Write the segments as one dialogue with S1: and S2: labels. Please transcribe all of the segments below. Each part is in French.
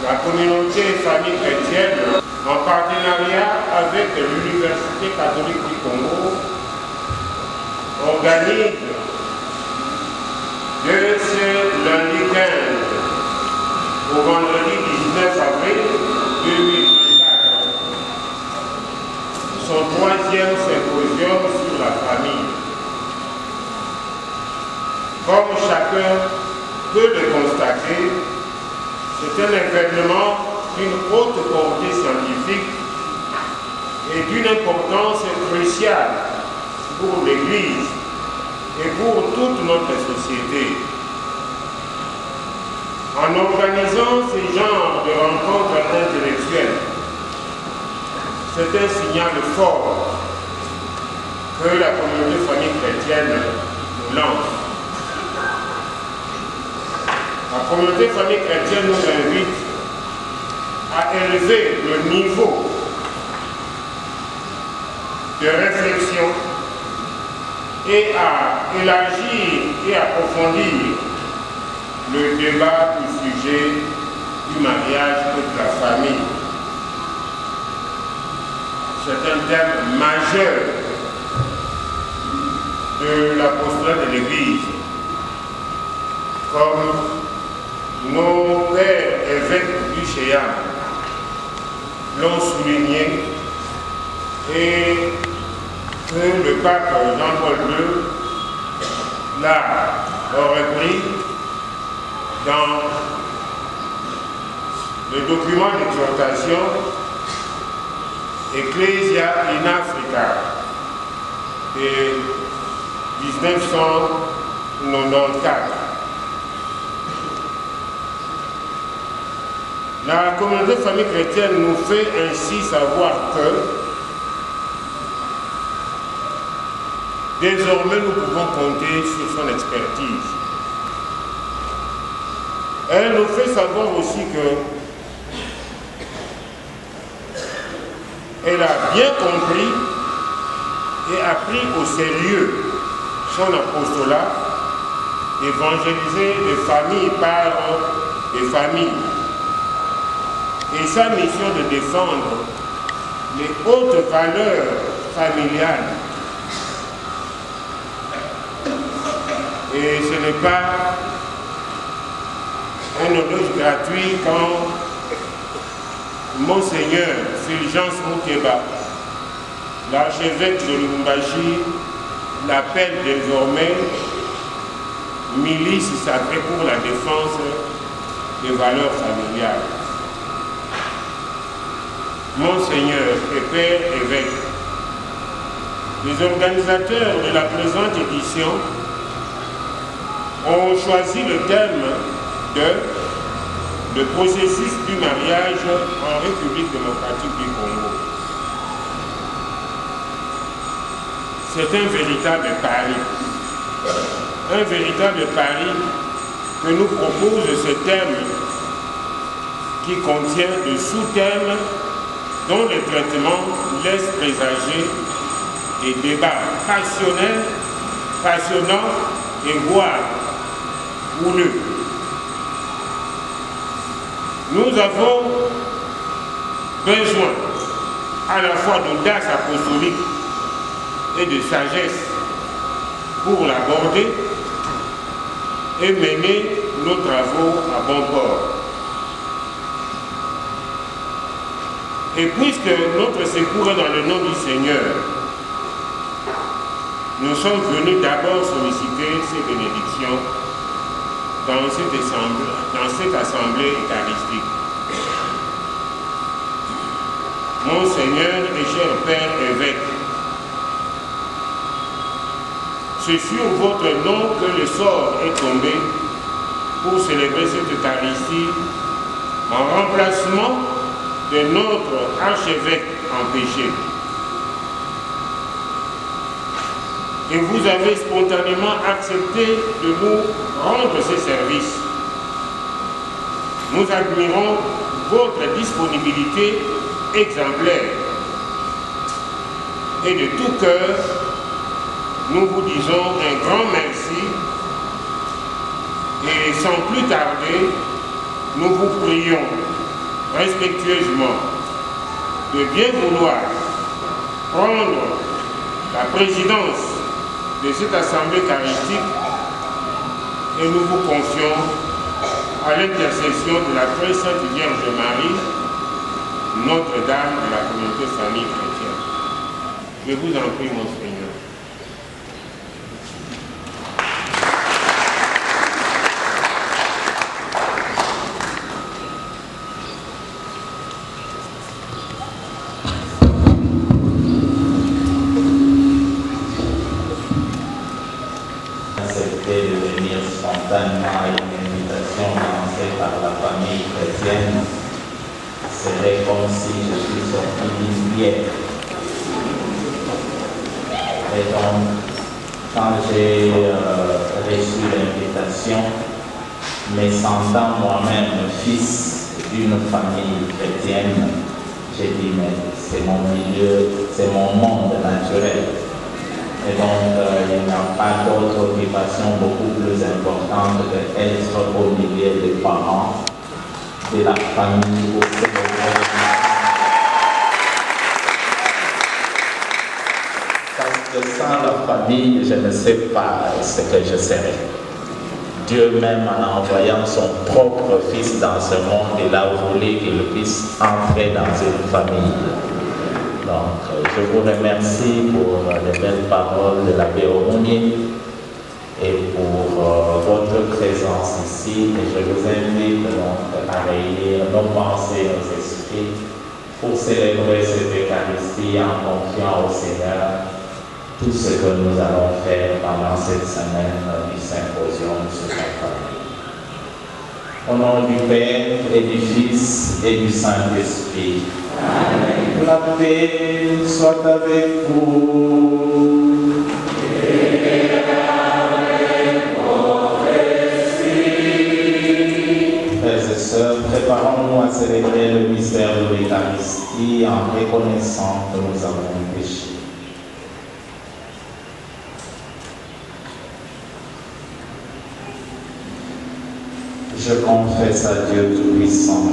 S1: La communauté et famille chrétienne, en partenariat avec l'Université catholique du Congo, organise de ce lundi 15 au vendredi 19 avril 2024 son troisième symposium sur la famille. Comme chacun peut le constater, c'est un événement d'une haute portée scientifique et d'une importance cruciale pour l'Église et pour toute notre société. En organisant ces genres de rencontres intellectuelles, c'est un signal fort que la communauté famille chrétienne nous lance. La communauté famille chrétienne nous invite à élever le niveau de réflexion et à élargir et approfondir le débat du sujet du mariage et de la famille. C'est un thème majeur de l'apostolat de l'Église, comme nos pères évêques du Chéam l'ont souligné et que le pape Jean-Paul II l'a repris dans le document d'exhortation Ecclesia in Africa de 1994. La communauté famille chrétienne nous fait ainsi savoir que désormais nous pouvons compter sur son expertise. Elle nous fait savoir aussi que elle a bien compris et a pris au sérieux son apostolat d'évangéliser les familles par les familles et sa mission de défendre les hautes valeurs familiales. Et ce n'est pas un honneur gratuit quand Monseigneur Fulgence Moukeba, l'archevêque de Lubumbashi, l'appelle désormais milice sacrée pour la défense des valeurs familiales. Monseigneur et Père évêque, les organisateurs de la présente édition ont choisi le thème de le processus du mariage en République démocratique du Congo. C'est un véritable pari. Un véritable pari que nous propose ce thème qui contient de sous-thèmes dont le traitement laisse présager des débats passionnants et voire houleux. Nous avons besoin à la fois d'audace apostolique et de sagesse pour l'aborder et mener nos travaux à bon port. Et puisque notre secours est dans le nom du Seigneur, nous sommes venus d'abord solliciter ces bénédictions dans cette assemblée eucharistique. Monseigneur et cher Père évêque, c'est sur votre nom que le sort est tombé pour célébrer cette Eucharistie en remplacement de notre archevêque empêché. Et vous avez spontanément accepté de nous rendre ces services. Nous admirons votre disponibilité exemplaire. Et de tout cœur, nous vous disons un grand merci et sans plus tarder, nous vous prions respectueusement de bien vouloir prendre la présidence de cette assemblée eucharistique et nous vous confions à l'intercession de la très sainte Vierge Marie, Notre-Dame de la communauté famille chrétienne. Je vous en prie, mon Seigneur.
S2: spontanément à une invitation lancée par la famille chrétienne. C'est comme si je suis sorti d'une pierre. Et donc, quand j'ai reçu l'invitation, me sentant moi-même fils d'une famille chrétienne, j'ai dit, mais c'est mon milieu, c'est mon monde naturel. Et donc, il n'y a pas d'autre occupation beaucoup plus importante qu'être au milieu des parents, de la famille, au célébrer. Parce que sans la famille, je ne sais pas ce que je serais. Dieu même, en envoyant son propre fils dans ce monde, il a voulu qu'il puisse entrer dans une famille. Donc, je vous remercie pour les belles paroles de l'abbé Omounié et pour votre présence ici. Et je vous invite donc à réunir nos pensées, nos esprits pour célébrer cette Eucharistie en confiant au Seigneur tout ce que nous allons faire pendant cette semaine du symposium sur la famille. Au nom du Père et du Fils et du Saint-Esprit. Amen. La paix soit avec vous. Et avec votre esprit. Frères et sœurs, préparons-nous à célébrer le mystère de l'Eucharistie en reconnaissant que nous avons péché. Je confesse à Dieu Tout-Puissant.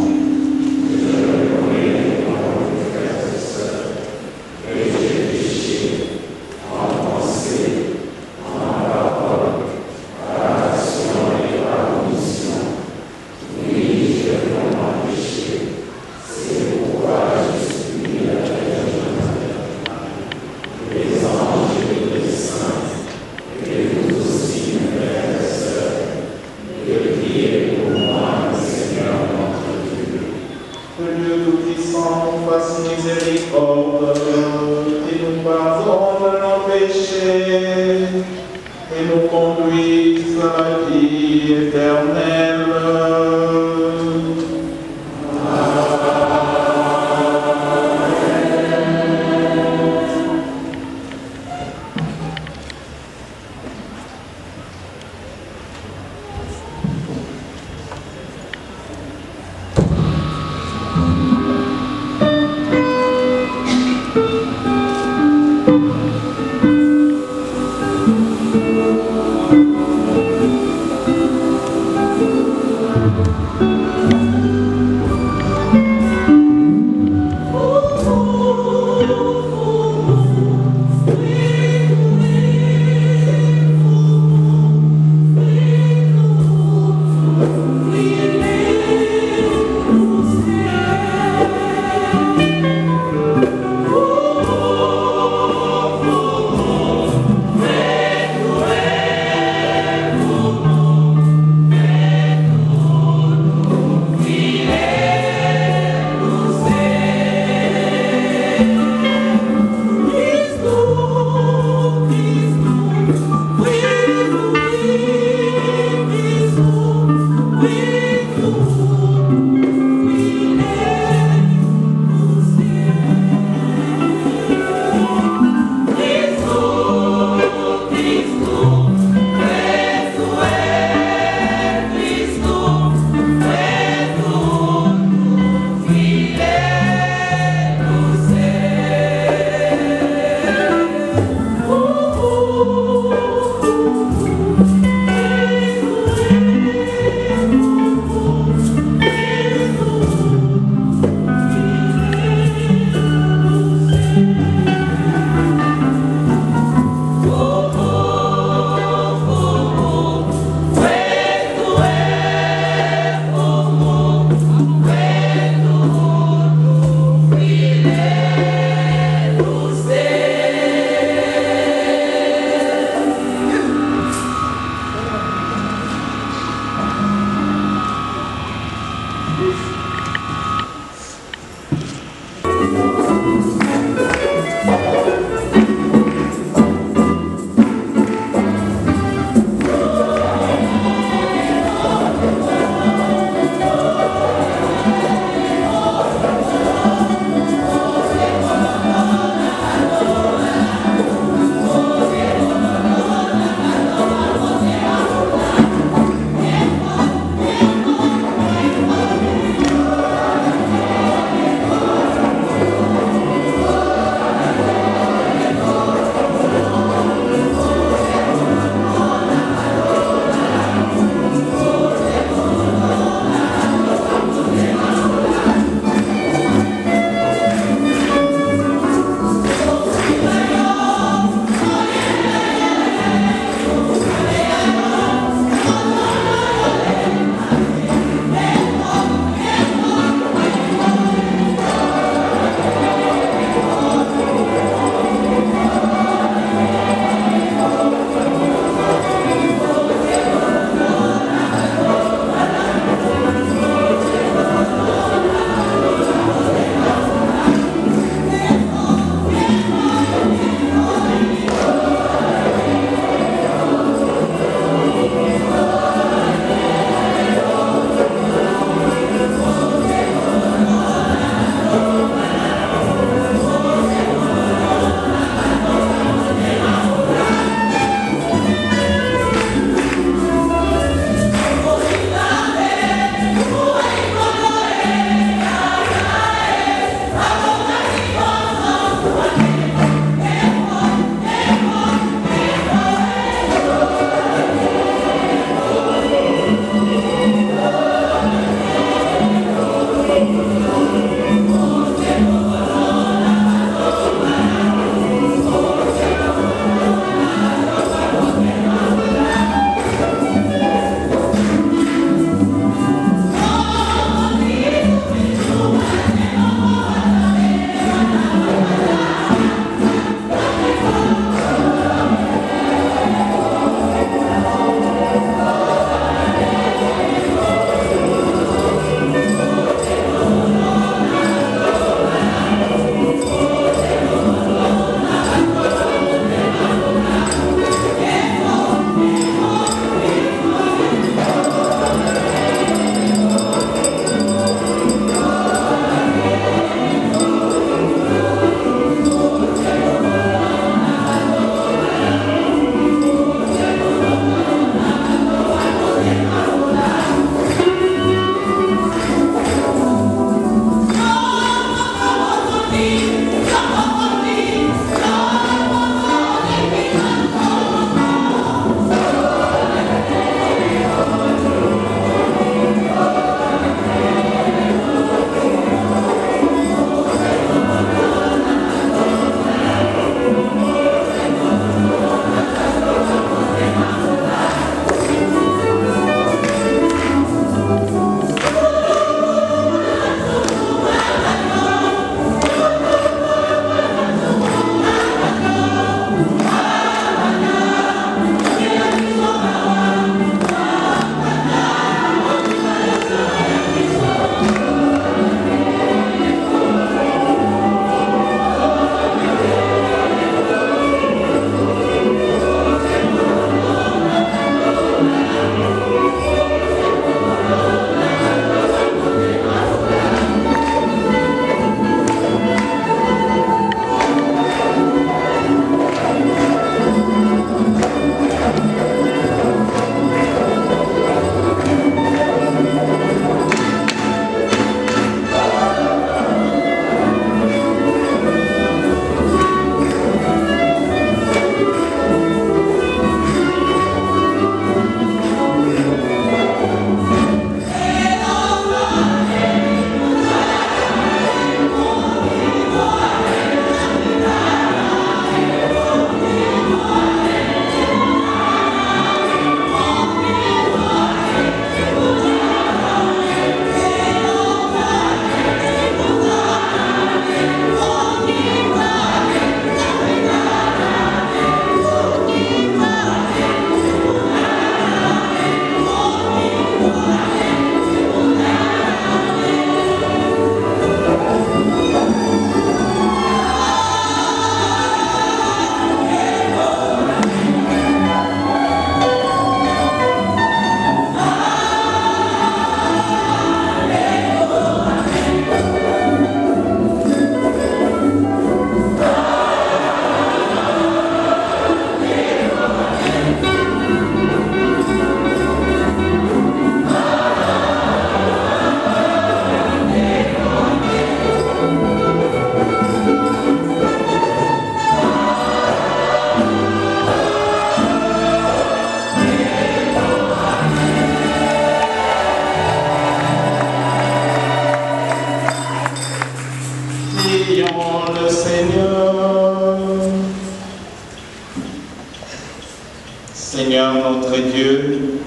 S2: Seigneur notre Dieu,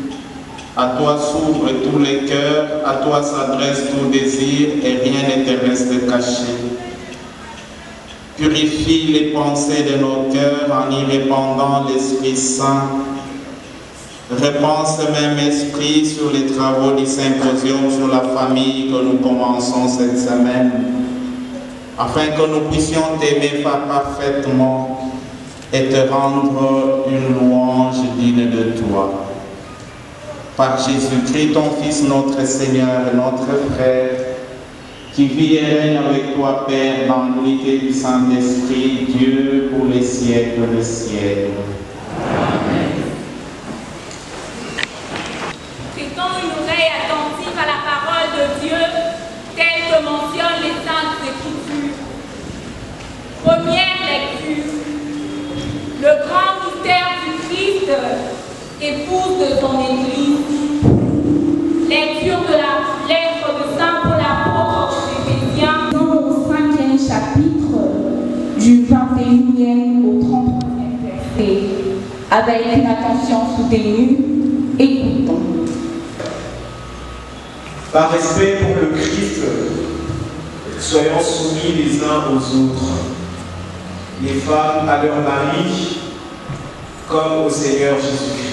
S2: à toi s'ouvrent tous les cœurs, à toi s'adresse tout désir et rien ne te reste caché. Purifie les pensées de nos cœurs en y répandant l'Esprit Saint. Répands ce même esprit sur les travaux du symposium sur la famille que nous commençons cette semaine, afin que nous puissions t'aimer parfaitement et te rendre une louange digne de toi. Par Jésus-Christ, ton Fils, notre Seigneur et notre Frère, qui vit et règne avec toi, Père, dans l'unité du Saint-Esprit, Dieu, pour les siècles des siècles.
S3: Prêtons une oreille attentive à la parole de Dieu, telle que mentionnent les Saintes Écritures. Première lecture. Le grand mystère du Christ, épouse de son Église. Lecture de la lettre de Saint Paul apôtre aux Éphésiens.
S4: Au 5e chapitre, du 21e au 33e verset, avec une attention soutenue, écoutons.
S5: Par respect pour le Christ, soyons soumis les uns aux autres, les femmes à leur mari, comme au Seigneur Jésus-Christ.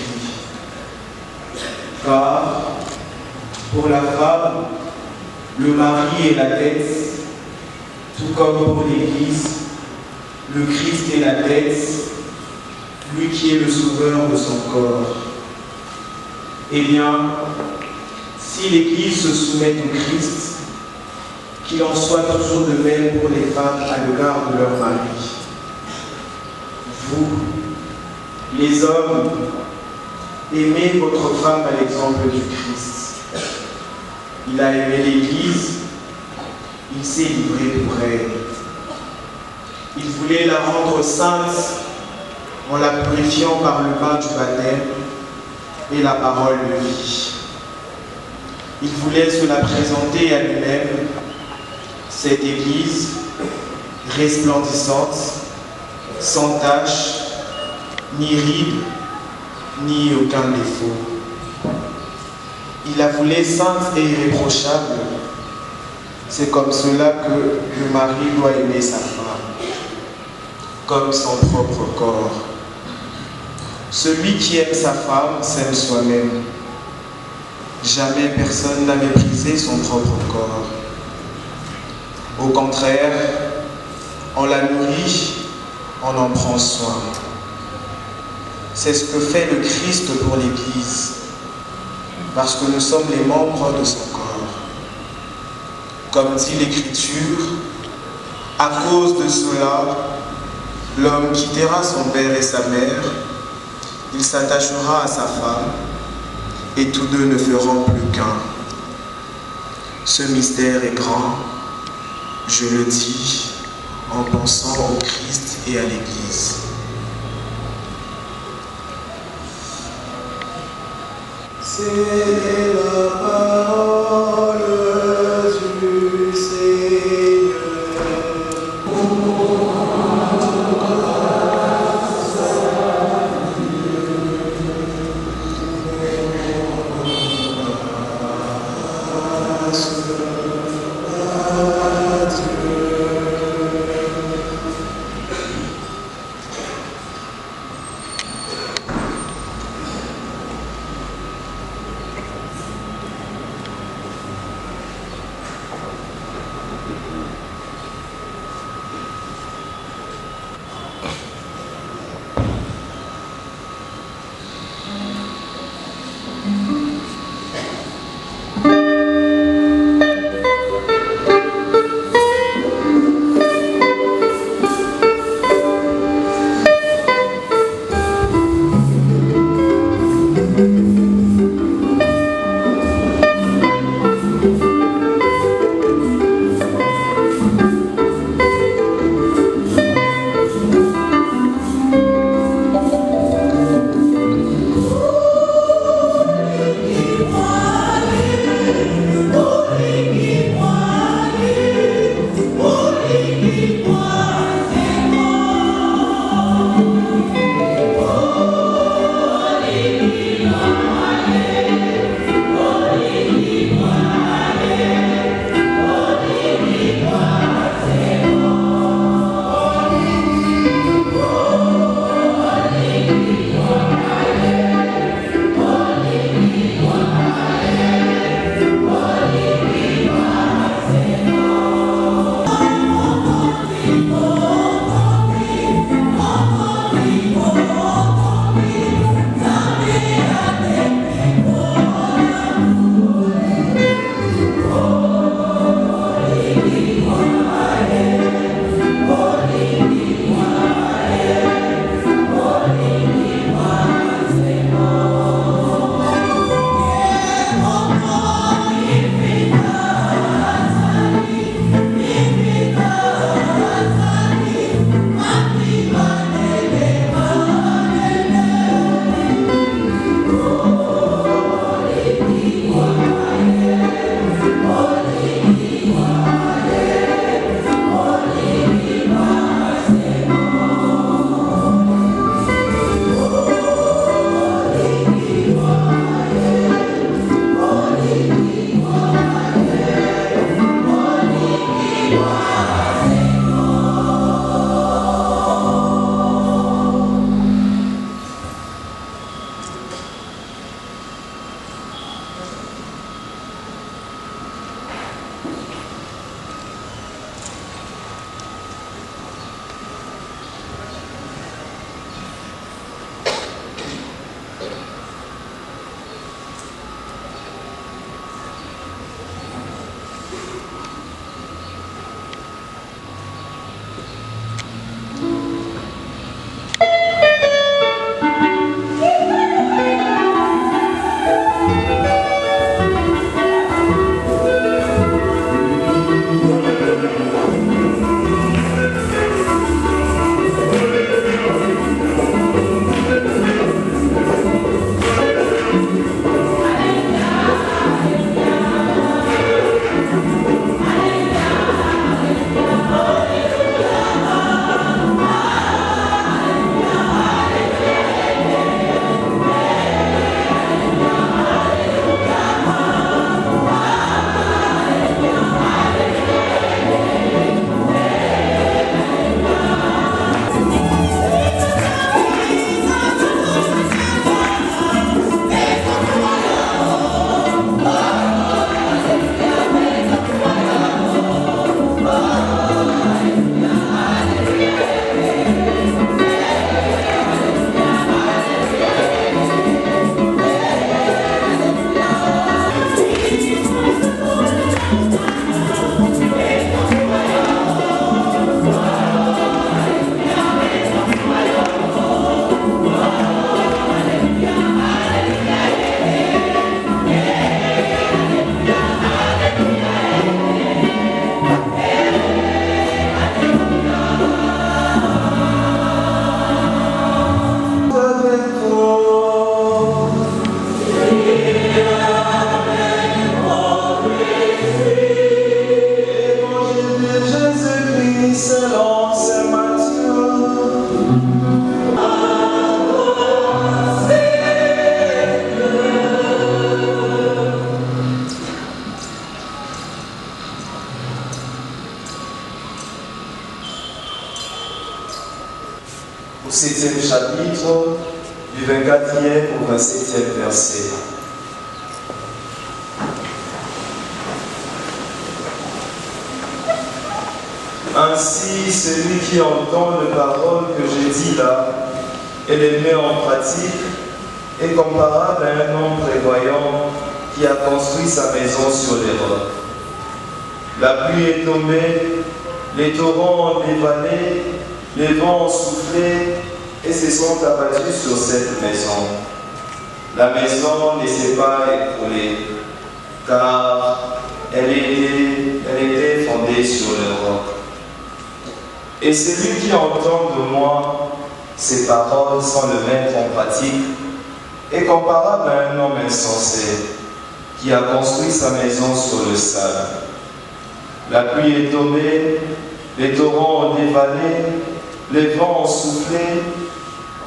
S5: Car, pour la femme, le mari est la tête, tout comme pour l'Église, le Christ est la tête, lui qui est le sauveur de son corps. Eh bien, si l'Église se soumet au Christ, qu'il en soit toujours de même pour les femmes à l'égard de leur mari. Vous, les hommes, aimez votre femme à l'exemple du Christ. Il a aimé l'Église, il s'est livré pour elle. Il voulait la rendre sainte en la purifiant par le bain du baptême et la parole de vie. Il voulait se la présenter à lui-même, cette Église resplendissante, sans tache, ni ride, ni aucun défaut. Il la voulait sainte et irréprochable. C'est comme cela que le mari doit aimer sa femme, comme son propre corps. Celui qui aime sa femme s'aime soi-même. Jamais personne n'a méprisé son propre corps. Au contraire, on la nourrit, on en prend soin. C'est ce que fait le Christ pour l'Église, parce que nous sommes les membres de son corps. Comme dit l'Écriture, à cause de cela, l'homme quittera son père et sa mère, il s'attachera à sa femme, et tous deux ne feront plus qu'un. Ce mystère est grand, je le dis en pensant au Christ et à l'Église. C'est la parole du Seigneur. du 24e au 27e verset. Ainsi, celui qui entend les paroles que j'ai dit là et les met en pratique est comparable à un homme prévoyant qui a construit sa maison sur les rocs. La pluie est tombée, les torrents ont dévalé, les vents ont soufflé et se sont abattus sur cette maison. La maison ne s'est pas écroulée, car elle était fondée sur le roc. Et celui qui entend de moi ces paroles sans le mettre en pratique est comparable à un homme insensé qui a construit sa maison sur le sable. La pluie est tombée, les torrents ont dévalé, les vents ont soufflé,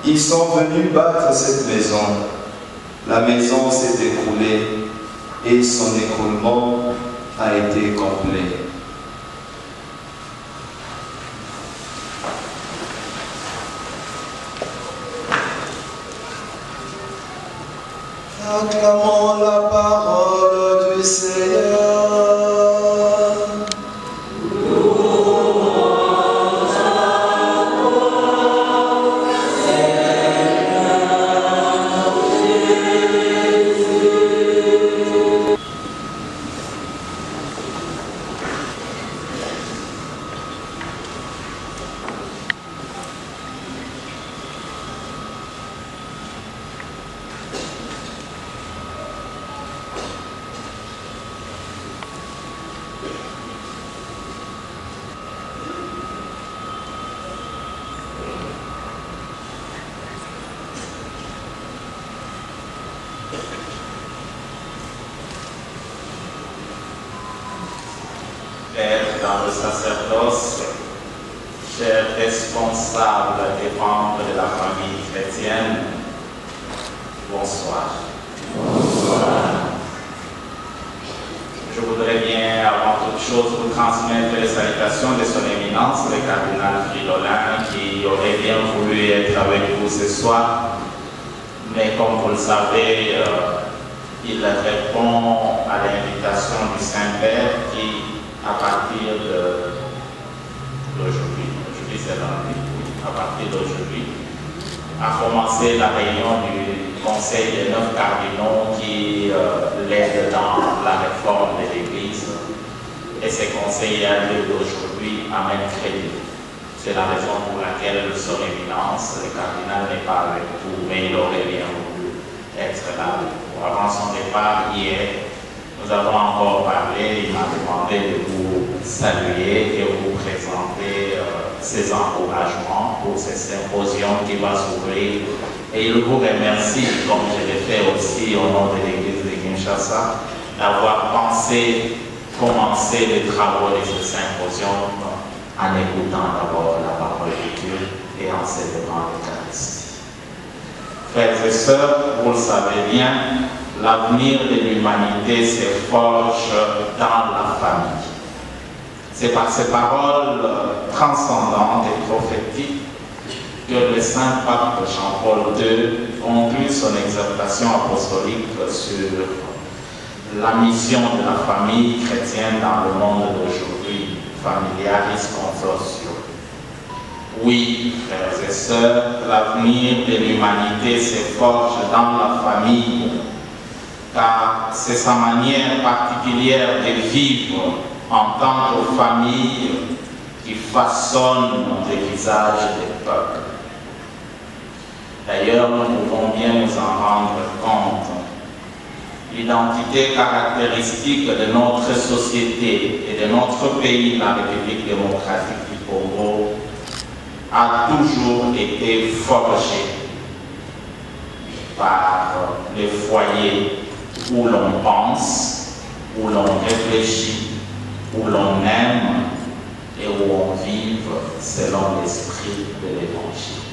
S5: ils sont venus battre cette maison. La maison s'est écroulée et son écroulement a été complet. Acclamons la parole du Seigneur.
S2: Dans le sacerdoce, chers responsables et membres de la famille chrétienne, bonsoir. Bonsoir. Je voudrais bien, avant toute chose, vous transmettre les salutations de son éminence, le cardinal Fridolin, qui aurait bien voulu être avec vous ce soir, mais comme vous le savez, il répond à l'invitation du Saint-Père qui, à partir d'aujourd'hui, c'est lundi, à partir d'aujourd'hui, a commencé la réunion du Conseil des 9 cardinaux qui l'aide dans la réforme de l'Église. Et ces conseils a lieu d'aujourd'hui à mercredi. C'est la raison pour laquelle son éminence, le cardinal, n'est pas avec vous, mais il aurait bien voulu être là. Avant son départ, hier, nous avons encore parlé, il m'a demandé de vous saluer et vous présenter ses encouragements pour ce symposium qui va s'ouvrir. Et il vous remercie, comme je l'ai fait aussi au nom de l'Église de Kinshasa, d'avoir commencé les travaux de ce symposium en écoutant d'abord la parole de Dieu et en célébrant l'Eucharistie. Frères et sœurs, vous le savez bien, l'avenir de l'humanité se forge dans la famille. C'est par ces paroles transcendantes et prophétiques que le Saint Pape Jean-Paul II conclut son exhortation apostolique sur la mission de la famille chrétienne dans le monde d'aujourd'hui, Familiaris Consortio. Oui, frères et sœurs, l'avenir de l'humanité se forge dans la famille, car c'est sa manière particulière de vivre en tant que famille qui façonne les visages des peuples. D'ailleurs, nous pouvons bien nous en rendre compte. L'identité caractéristique de notre société et de notre pays, la République démocratique du Congo, a toujours été forgée par les foyers où l'on pense, où l'on réfléchit, où l'on aime et où on vive selon l'esprit de l'Évangile.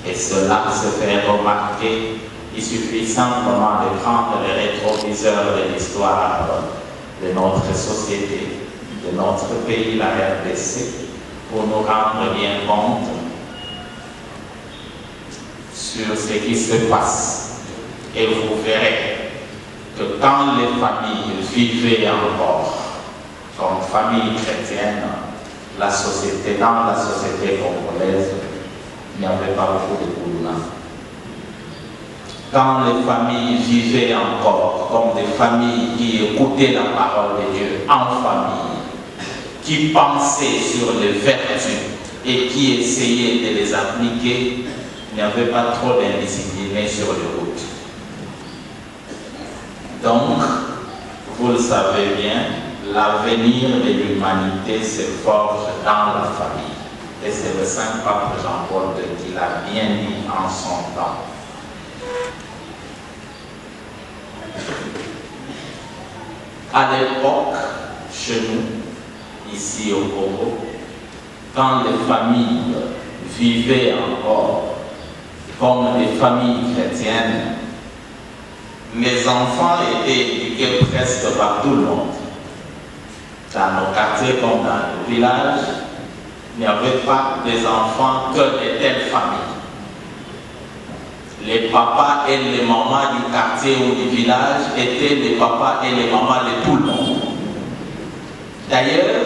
S2: Et cela se fait remarquer. Il suffit simplement de prendre les rétroviseurs de l'histoire de notre société, de notre pays, la RDC, pour nous rendre bien compte sur ce qui se passe et vous verrez que quand les familles vivaient encore comme famille chrétienne, dans la société congolaise, il n'y avait pas beaucoup de boulot. Quand les familles vivaient encore comme des familles qui écoutaient la parole de Dieu en famille, qui pensaient sur les vertus et qui essayaient de les appliquer, il n'y avait pas trop d'indisciplinés sur les routes. Donc, vous le savez bien, l'avenir de l'humanité se forge dans la famille. Et c'est le Saint Pape Jean-Paul II qui l'a bien dit en son temps. À l'époque, chez nous, ici au Congo, quand les familles vivaient encore comme des familles chrétiennes, les enfants étaient éduqués presque par tout le monde. Dans nos quartiers comme dans le village, il n'y avait pas des enfants que de telles familles. Les papas et les mamans du quartier ou du village étaient les papas et les mamans de tout le monde. D'ailleurs,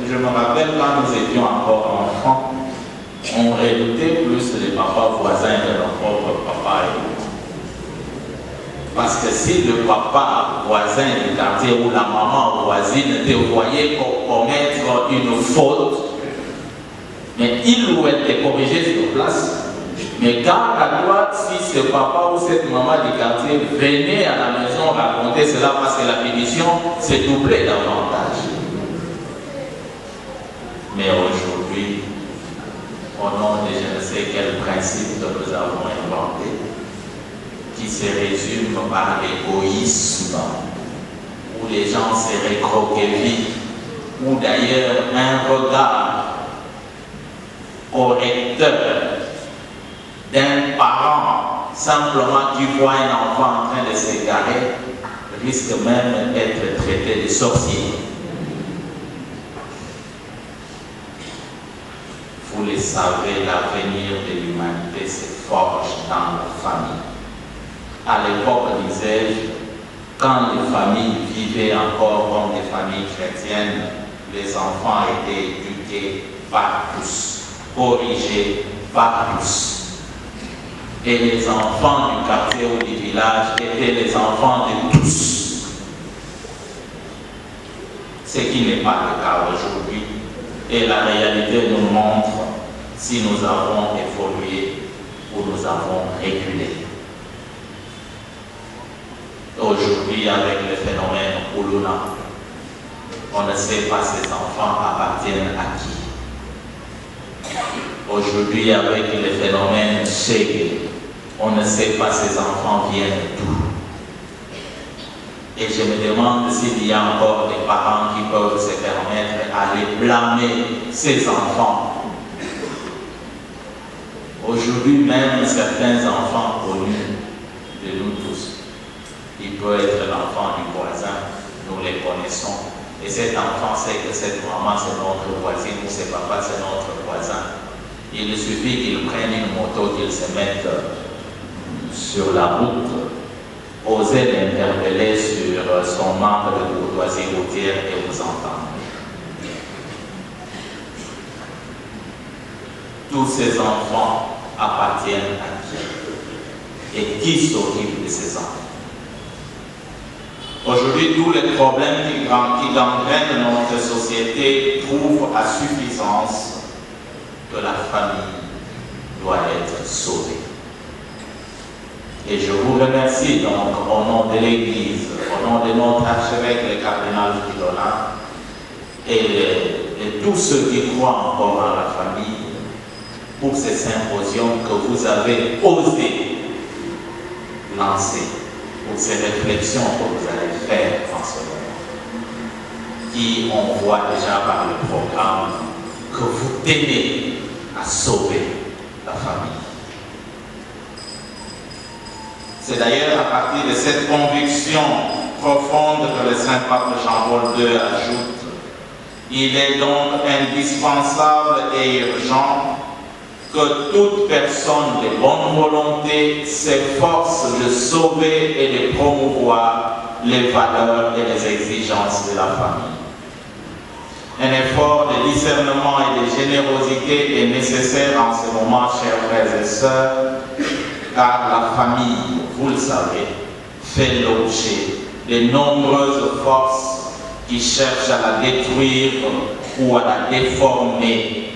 S2: je me rappelle quand nous étions encore enfants, on redoutait plus les papas voisins que nos propres papas et nous. Parce que si le papa voisin du quartier ou la maman voisine te voyait commettre une faute, mais il ou elle te corrigeait sur place. Mais quand à toi, si ce papa ou cette maman du quartier venait à la maison raconter cela parce que la punition s'est doublée davantage. Mais aujourd'hui, au nom de je ne sais quel principe que nous avons inventé, qui se résume par l'égoïsme, où les gens se recroquevillent, ou d'ailleurs un regard correcteur d'un parent simplement qui voit un enfant en train de s'égarer risque même d'être traité de sorcier. Vous le savez, l'avenir de l'humanité se forge dans la famille. À l'époque, disais-je, quand les familles vivaient encore comme des familles chrétiennes, les enfants étaient éduqués par tous, corrigés par tous. Et les enfants du quartier ou du village étaient les enfants de tous. Ce qui n'est pas le cas aujourd'hui. Et la réalité nous montre si nous avons évolué ou nous avons reculé. Aujourd'hui, avec le phénomène Ouluna, on ne sait pas ces enfants appartiennent à qui. Aujourd'hui, avec le phénomène Chege, on ne sait pas ces enfants viennent d'où. Et je me demande s'il y a encore des parents qui peuvent se permettre d'aller blâmer ces enfants. Aujourd'hui, même certains enfants connus de nous tous, il peut être l'enfant du voisin, nous les connaissons. Et cet enfant sait que cette maman c'est notre voisine ou ce papa c'est notre voisin. Il suffit qu'il prenne une moto, qu'il se mette sur la route, oser l'interpeller sur son manque de courtoisie routière et vous entendre. Tous ces enfants appartiennent à qui? Et qui s'occupe de ces enfants? Aujourd'hui, tous les problèmes qui gangrènent notre société prouvent à suffisance que la famille doit être sauvée. Et je vous remercie donc au nom de l'Église, au nom de notre archevêque, le cardinal Fridolin, et de tous ceux qui croient encore en la famille, pour ces symposiums que vous avez osé lancer, pour ces réflexions que vous allez faire en ce moment, qui on voit déjà par le programme que vous tenez à sauver la famille. C'est d'ailleurs à partir de cette conviction profonde que le Saint Pape Jean-Paul II ajoute: il est donc indispensable et urgent que toute personne de bonne volonté s'efforce de sauver et de promouvoir les valeurs et les exigences de la famille. Un effort de discernement et de générosité est nécessaire en ce moment, chers frères et sœurs, car la famille, vous le savez, fait l'objet de nombreuses forces qui cherchent à la détruire ou à la déformer.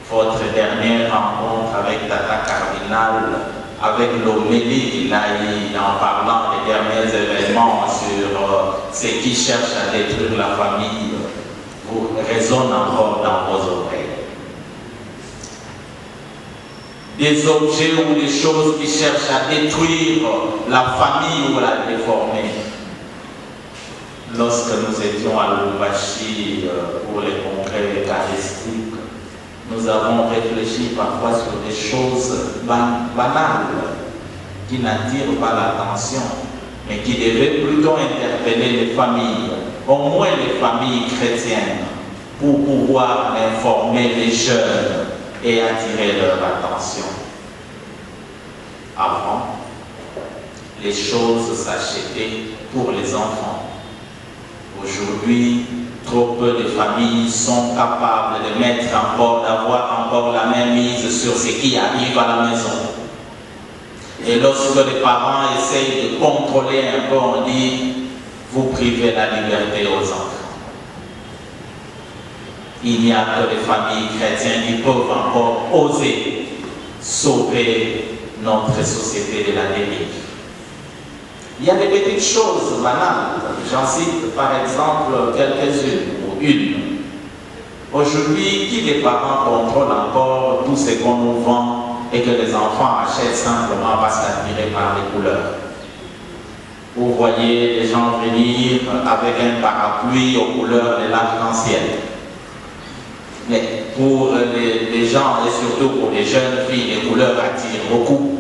S2: Votre dernière rencontre avec Tata Cardinal, avec l'homélie qu'il a eu en parlant des derniers événements sur ce qui cherche à détruire la famille, vous résonne encore dans vos oreilles. Des objets ou des choses qui cherchent à détruire la famille ou à la déformer. Lorsque nous étions à Lubumbashi pour les congrès eucharistiques, nous avons réfléchi parfois sur des choses banales qui n'attirent pas l'attention, mais qui devaient plutôt interpeller les familles, au moins les familles chrétiennes, pour pouvoir informer les jeunes et attirer leur attention. Avant, les choses s'achetaient pour les enfants. Aujourd'hui, trop peu de familles sont capables de d'avoir encore la même mise sur ce qui arrive à la maison. Et lorsque les parents essayent de contrôler un peu, on dit, vous privez la liberté aux enfants. Il n'y a que les familles chrétiennes qui peuvent encore oser sauver notre société de la dérive. Il y a des petites choses banales. J'en cite par exemple quelques-unes ou une. Aujourd'hui, qui des parents contrôlent encore tout ce qu'on nous vend et que les enfants achètent simplement parce qu'attirés par les couleurs? Vous voyez les gens venir avec un parapluie aux couleurs de l'arc-en-ciel. Mais pour les gens et surtout pour les jeunes filles, les couleurs attirent beaucoup.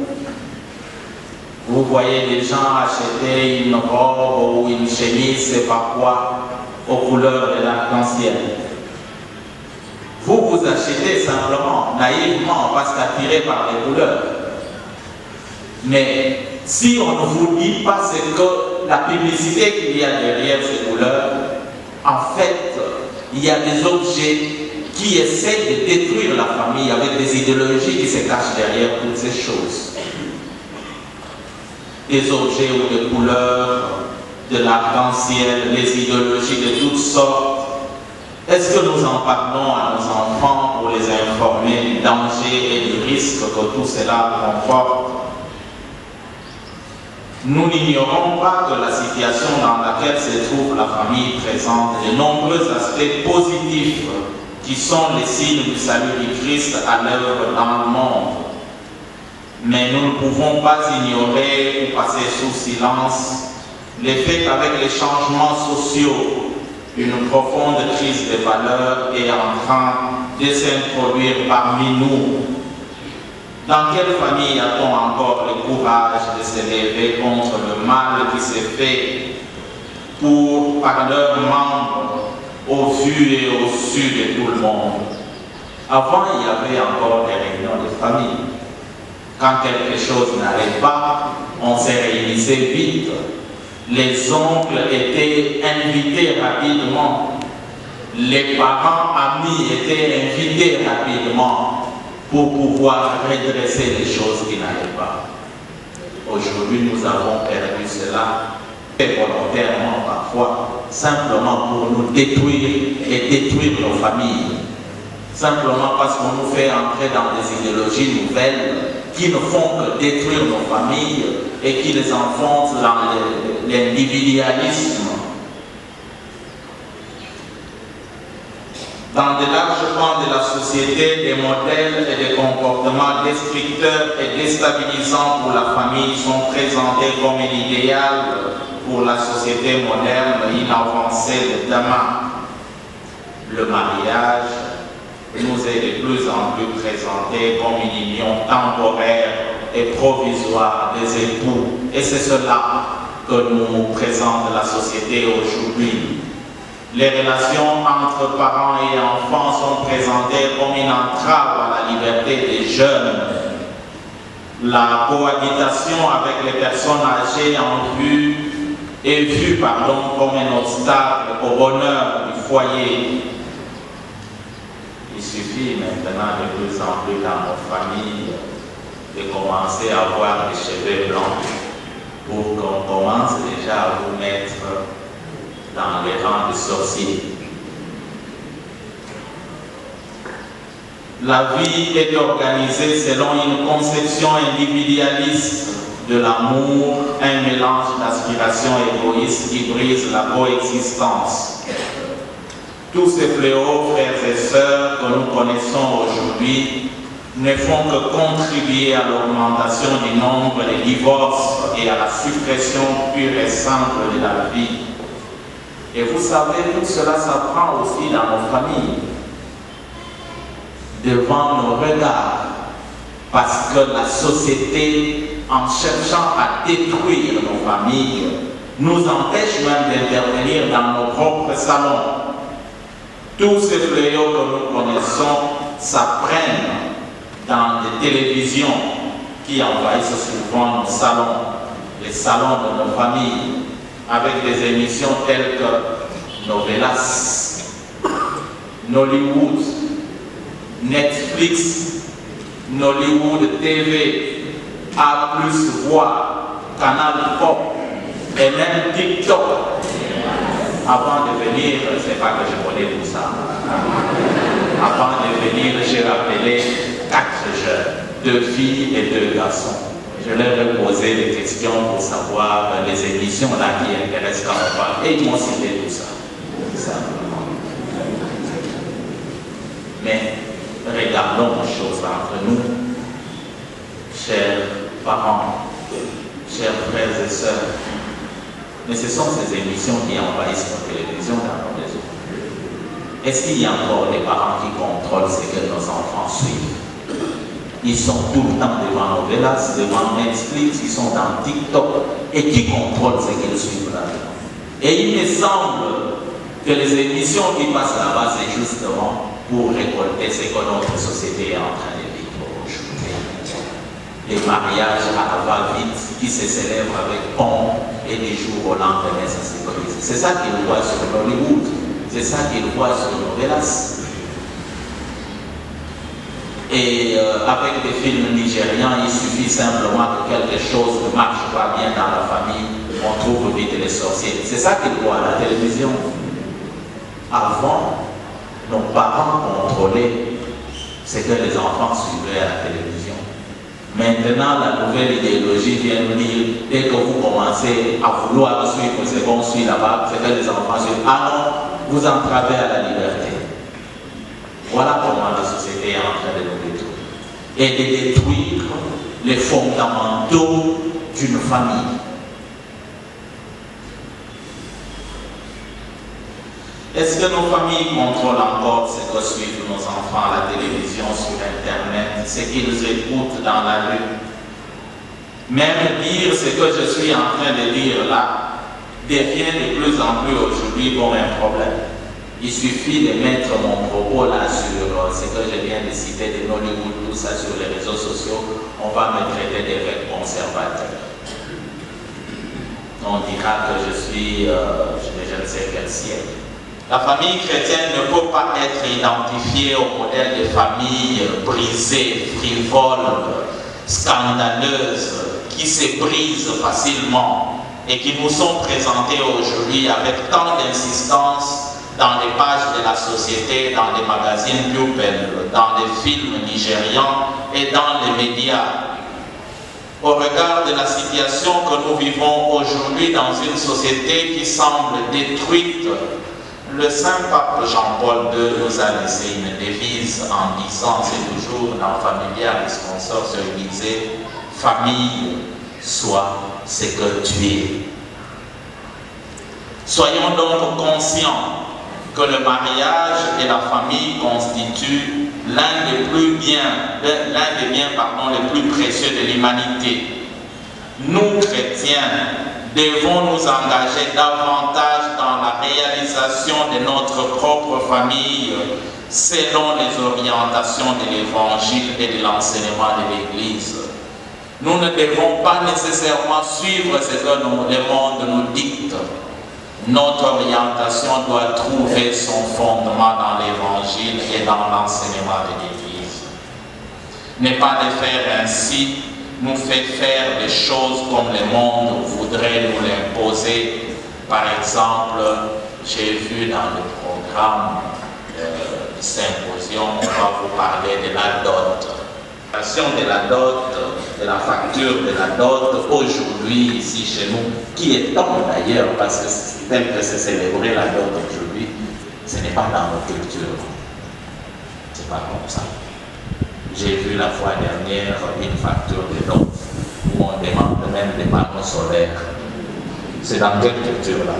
S2: Vous voyez des gens acheter une robe ou une chemise, c'est parfois aux couleurs de l'arc-en-ciel. Vous achetez simplement, naïvement, parce qu'attiré par les couleurs. Mais si on ne vous dit pas ce que la publicité qu'il y a derrière ces couleurs, en fait, il y a des objets qui essaient de détruire la famille avec des idéologies qui se cachent derrière toutes ces choses. Des objets ou des couleurs, de l'arc-en-ciel, des idéologies de toutes sortes. Est-ce que nous en parlons à nos enfants pour les informer du danger et du risque que tout cela comporte? Nous n'ignorons pas que la situation dans laquelle se trouve la famille présente de nombreux aspects positifs qui sont les signes du salut du Christ à l'œuvre dans le monde. Mais nous ne pouvons pas ignorer ou passer sous silence le fait qu'avec les changements sociaux, une profonde crise des valeurs est en train de s'introduire parmi nous. Dans quelle famille a-t-on encore le courage de se lever contre le mal qui s'est fait pour, par leurs membres, au vu et au su de tout le monde? Avant, il y avait encore des réunions de famille. Quand quelque chose n'allait pas, on se réunissait vite. Les oncles étaient invités rapidement. Les parents, amis étaient invités rapidement pour pouvoir redresser les choses qui n'allaient pas. Aujourd'hui, nous avons perdu cela, et volontairement parfois, simplement pour nous détruire et détruire nos familles. Simplement parce qu'on nous fait entrer dans des idéologies nouvelles qui ne font que détruire nos familles et qui les enfoncent dans l'individualisme. Dans de larges pans de la société, des modèles et des comportements destructeurs et déstabilisants pour la famille sont présentés comme un idéal pour la société moderne inavancée de demain. Le mariage nous est de plus en plus présenté comme une union temporaire et provisoire des époux. Et c'est cela que nous présente la société aujourd'hui. Les relations entre parents et enfants sont présentées comme une entrave à la la liberté des jeunes, la cohabitation avec les personnes âgées est vue comme un obstacle au bonheur du foyer. Il suffit maintenant de plus en plus dans nos familles de commencer à avoir des cheveux blancs pour qu'on commence déjà à vous mettre dans les rangs de sorciers. La vie est organisée selon une conception individualiste de l'amour, un mélange d'aspirations égoïstes qui brise la coexistence. Tous ces fléaux, frères et sœurs, que nous connaissons aujourd'hui, ne font que contribuer à l'augmentation du nombre de divorces et à la suppression pure et simple de la vie. Et vous savez, tout cela s'apprend aussi dans nos familles, devant nos regards, parce que la société, en cherchant à détruire nos familles, nous empêche même d'intervenir dans nos propres salons. Tous ces fléaux que nous connaissons s'apprennent dans des télévisions qui envahissent souvent nos salons, les salons de nos familles, avec des émissions telles que Novelas, Nollywood, Netflix, Nollywood TV, A+ Voix, Canal Pop et même TikTok. Avant de venir, c'est pas que je connais tout ça. Avant de venir, j'ai rappelé 4 jeunes, 2 filles et 2 garçons. Je leur ai posé des questions pour savoir les émissions là qui intéressent quand on parle. Et ils m'ont cité tout ça. Simplement. Mais regardons une chose entre nous, chers parents, chers frères et sœurs. Mais ce sont ces émissions qui envahissent nos télévisions dans nos maisons. Est-ce qu'il y a encore des parents qui contrôlent ce que nos enfants suivent? Ils sont tout le temps devant Novelas, devant Netflix, ils sont dans TikTok. Et qui contrôle ce qu'ils suivent là-dedans? Et il me semble que les émissions qui passent là-bas, c'est justement pour récolter ce que notre société est en train de vivre aujourd'hui. Les mariages à la va-vite qui se célèbrent avec pompe et des jours au lendemain, ça se brise. C'est ça qu'ils voient sur Hollywood, c'est ça qu'ils voient sur Novelas. Et avec des films nigérians, il suffit simplement que quelque chose ne marche pas bien dans la famille, on trouve vite les sorciers. C'est ça qu'ils voient à la télévision. Avant, nos parents contrôlaient ce que les enfants suivaient à la télévision. Maintenant, la nouvelle idéologie vient nous dire, dès que vous commencez à vouloir suivre ce qu'on suit là-bas, ce que les enfants suivent, ah non, vous entravez à la liberté. Voilà comment la société est en train de nous détruire. Et de détruire les fondamentaux d'une famille. Est-ce que nos familles contrôlent encore ce que suivent nos enfants à la télévision, sur Internet, ce qu'ils écoutent dans la rue? Même dire ce que je suis en train de dire là devient de plus en plus aujourd'hui comme un problème. Il suffit de mettre mon propos là sur ce que je viens de citer de Nollywood, tout ça sur les réseaux sociaux, on va me traiter de conservateur. On dira que je suis je ne sais quel siècle. La famille chrétienne ne peut pas être identifiée au modèle de famille brisée, frivole, scandaleuse, qui se brise facilement et qui nous sont présentées aujourd'hui avec tant d'insistance dans les pages de la société, dans les magazines People, dans les films nigérians et dans les médias. Au regard de la situation que nous vivons aujourd'hui dans une société qui semble détruite, le Saint-Pape Jean-Paul II nous a laissé une devise en disant, c'est toujours dans Familiaris Consortium, il disait, famille, sois ce que tu es. Soyons donc conscients que le mariage et la famille constituent l'un des biens les plus précieux de l'humanité. Nous, chrétiens, devons nous engager davantage dans la réalisation de notre propre famille selon les orientations de l'Évangile et de l'enseignement de l'Église. Nous ne devons pas nécessairement suivre ce que le monde nous dicte. Notre orientation doit trouver son fondement dans l'Évangile et dans l'enseignement de l'Église. Ne pas de faire ainsi nous fait faire des choses comme le monde voudrait nous l'imposer. Par exemple, j'ai vu dans le programme du symposium, on va vous parler de la dot. La question de la dot, de la facture de la dot, aujourd'hui, ici chez nous, qui est temps d'ailleurs, parce que tel que c'est célébré la dot aujourd'hui, ce n'est pas dans nos cultures. C'est pas comme ça. J'ai vu la fois dernière une facture de dot où on demande même des panneaux solaires. C'est dans quelle culture là?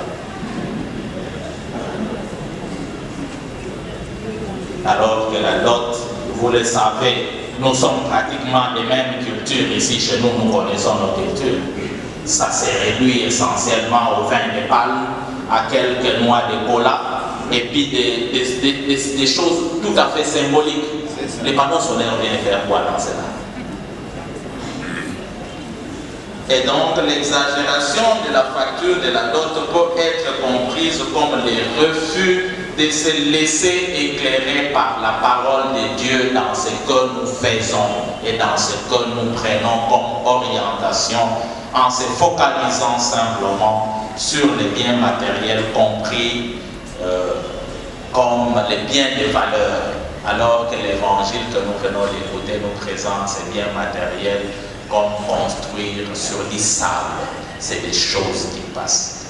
S2: Alors que la dot, vous le savez, nous sommes pratiquement des mêmes cultures. Ici, chez nous, nous connaissons nos cultures. Ça s'est réduit essentiellement au vin de palme, à quelques noix de cola, et puis des choses tout à fait symboliques. Les panneaux solaires viennent faire quoi dans cela? Et donc, l'exagération de la facture de la dot peut être comprise comme les refus de se laisser éclairer par la parole de Dieu dans ce que nous faisons et dans ce que nous prenons comme orientation, en se focalisant simplement sur les biens matériels compris comme les biens de valeur, alors que l'évangile que nous venons d'écouter nous présente ces biens matériels comme construire sur du sable. C'est des choses qui passent.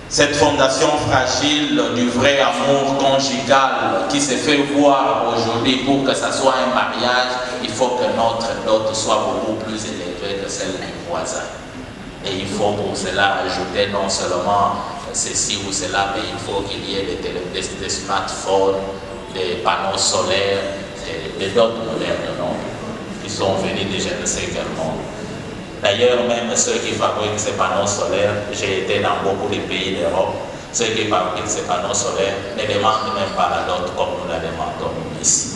S2: Cette fondation fragile du vrai amour conjugal qui se fait voir aujourd'hui, pour que ça soit un mariage, il faut que notre dot soit beaucoup plus élevée que celle du voisin. Et il faut pour cela ajouter non seulement ceci ou cela, mais il faut qu'il y ait des smartphones, des panneaux solaires, des dots modernes, non, qui sont venus de je ne sais quel monde. D'ailleurs, même ceux qui fabriquent ces panneaux solaires, j'ai été dans beaucoup de pays d'Europe, ceux qui fabriquent ces panneaux solaires ne demandent même pas la dot comme nous la demandons ici.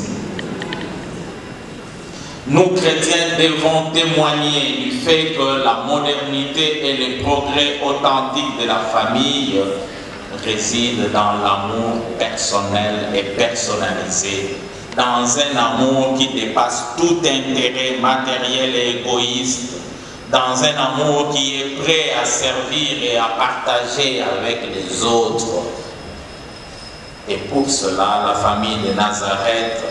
S2: Nous, chrétiens, devons témoigner du fait que la modernité et le progrès authentique de la famille résident dans l'amour personnel et personnalisé, dans un amour qui dépasse tout intérêt matériel et égoïste, dans un amour qui est prêt à servir et à partager avec les autres. Et pour cela, la famille de Nazareth,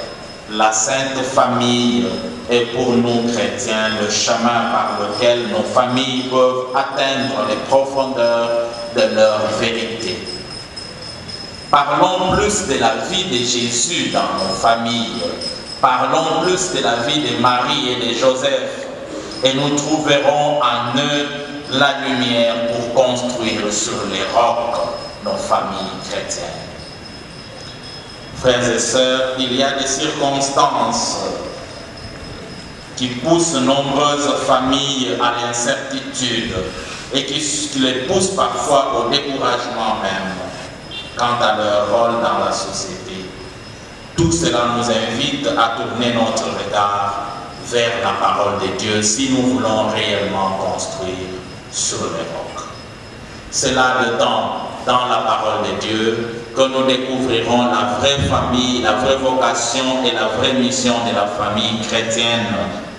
S2: la Sainte Famille, est pour nous chrétiens le chemin par lequel nos familles peuvent atteindre les profondeurs de leur vérité. Parlons plus de la vie de Jésus dans nos familles. Parlons plus de la vie de Marie et de Joseph. Et nous trouverons en eux la lumière pour construire sur les rocs nos familles chrétiennes. Frères et sœurs, il y a des circonstances qui poussent nombreuses familles à l'incertitude et qui les poussent parfois au découragement même quant à leur rôle dans la société. Tout cela nous invite à tourner notre regard vers la parole de Dieu si nous voulons réellement construire sur les rocs. C'est là-dedans, dans la parole de Dieu, que nous découvrirons la vraie famille, la vraie vocation et la vraie mission de la famille chrétienne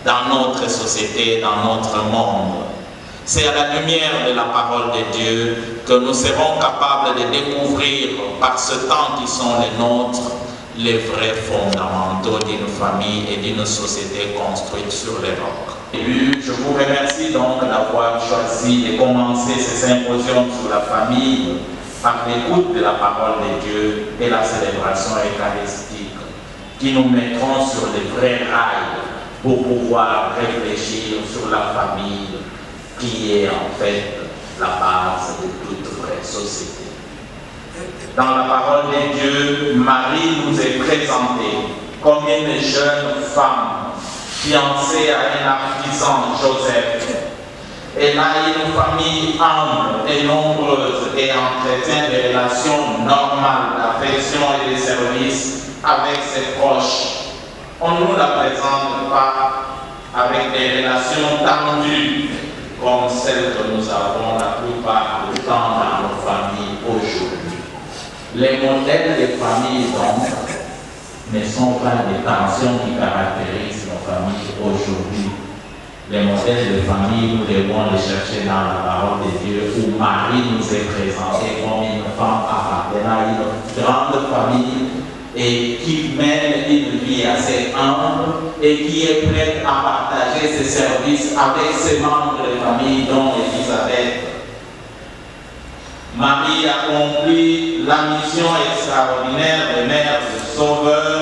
S2: dans notre société, dans notre monde. C'est à la lumière de la parole de Dieu que nous serons capables de découvrir, par ce temps qui sont les nôtres, les vrais fondamentaux d'une famille et d'une société construite sur les rocs. Et je vous remercie donc d'avoir choisi de commencer ce symposium sur la famille par l'écoute de la parole de Dieu et la célébration eucharistique qui nous mettront sur les vrais rails pour pouvoir réfléchir sur la famille qui est en fait la base de toute vraie société. Dans la parole de Dieu, Marie nous est présentée comme une jeune femme fiancée à un artisan, Joseph. Elle a une famille humble et nombreuse et entretient des relations normales d'affection et de service avec ses proches. On ne nous la présente pas avec des relations tendues comme celles que nous avons la plupart du temps dans nos familles aujourd'hui. Les modèles des familles, donc, ne sont pas des tensions qui caractérisent nos familles aujourd'hui. Les modèles de famille, nous devons les chercher dans la parole de Dieu, où Marie nous est présentée comme une femme appartenant à une grande famille et qui mène une vie assez humble et qui est prête à partager ses services avec ses membres de famille, dont Élisabeth. Marie accomplit la mission extraordinaire de mère du Sauveur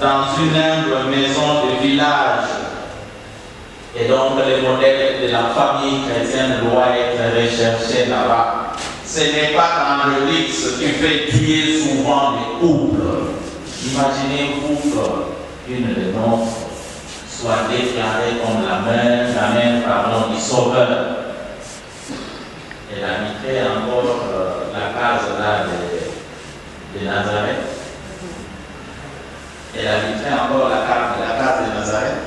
S2: dans une humble maison de village. Et donc le modèle de la famille chrétienne doit être recherché là-bas. Ce n'est pas dans le luxe qui fait tuer souvent les couples. Imaginez-vous qu'une de nos soit déclarée comme la mère du Sauveur. Elle habiterait encore la case là de Nazareth. Elle habiterait encore la case de Nazareth.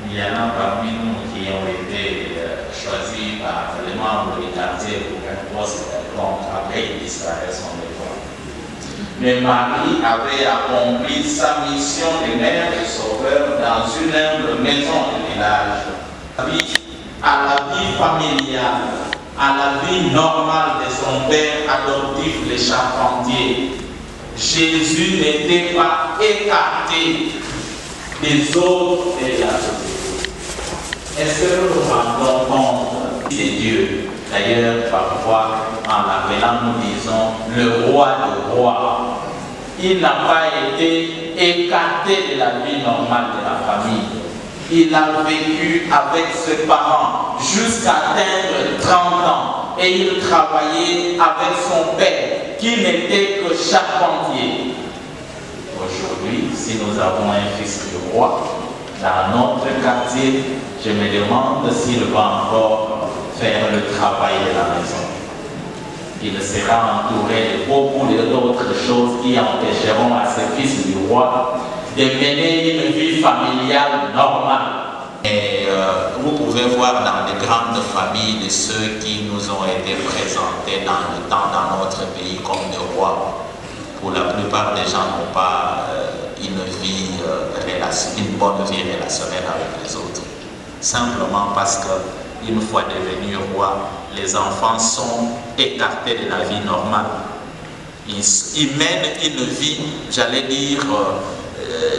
S2: Il y en a parmi nous qui ont été choisis par les membres du quartier pour un poste quelconque. Après, ils disparaissent en effort. Mais Marie avait accompli sa mission de mère et sauveur dans une humble maison de village. À la vie familiale, à la vie normale de son père adoptif, le charpentier, Jésus n'était pas écarté des autres et de la société. Est-ce que nous nous rendons compte de Dieu? D'ailleurs, parfois, en l'appelant, nous disons le roi des rois. Il n'a pas été écarté de la vie normale de la famille. Il a vécu avec ses parents jusqu'à atteindre 30 ans et il travaillait avec son père qui n'était que charpentier. Aujourd'hui, si nous avons un fils du roi dans notre quartier, je me demande s'il va encore faire le travail de la maison. Il sera entouré de beaucoup d'autres choses qui empêcheront à ce fils du roi de mener une vie familiale normale. Et vous pouvez voir dans les grandes familles de ceux qui nous ont été présentés dans le temps dans notre pays comme des rois. Pour la plupart des gens n'ont pas une bonne vie relationnelle avec les autres. Simplement parce qu'une fois devenus rois, les enfants sont écartés de la vie normale. Ils mènent une vie, j'allais dire,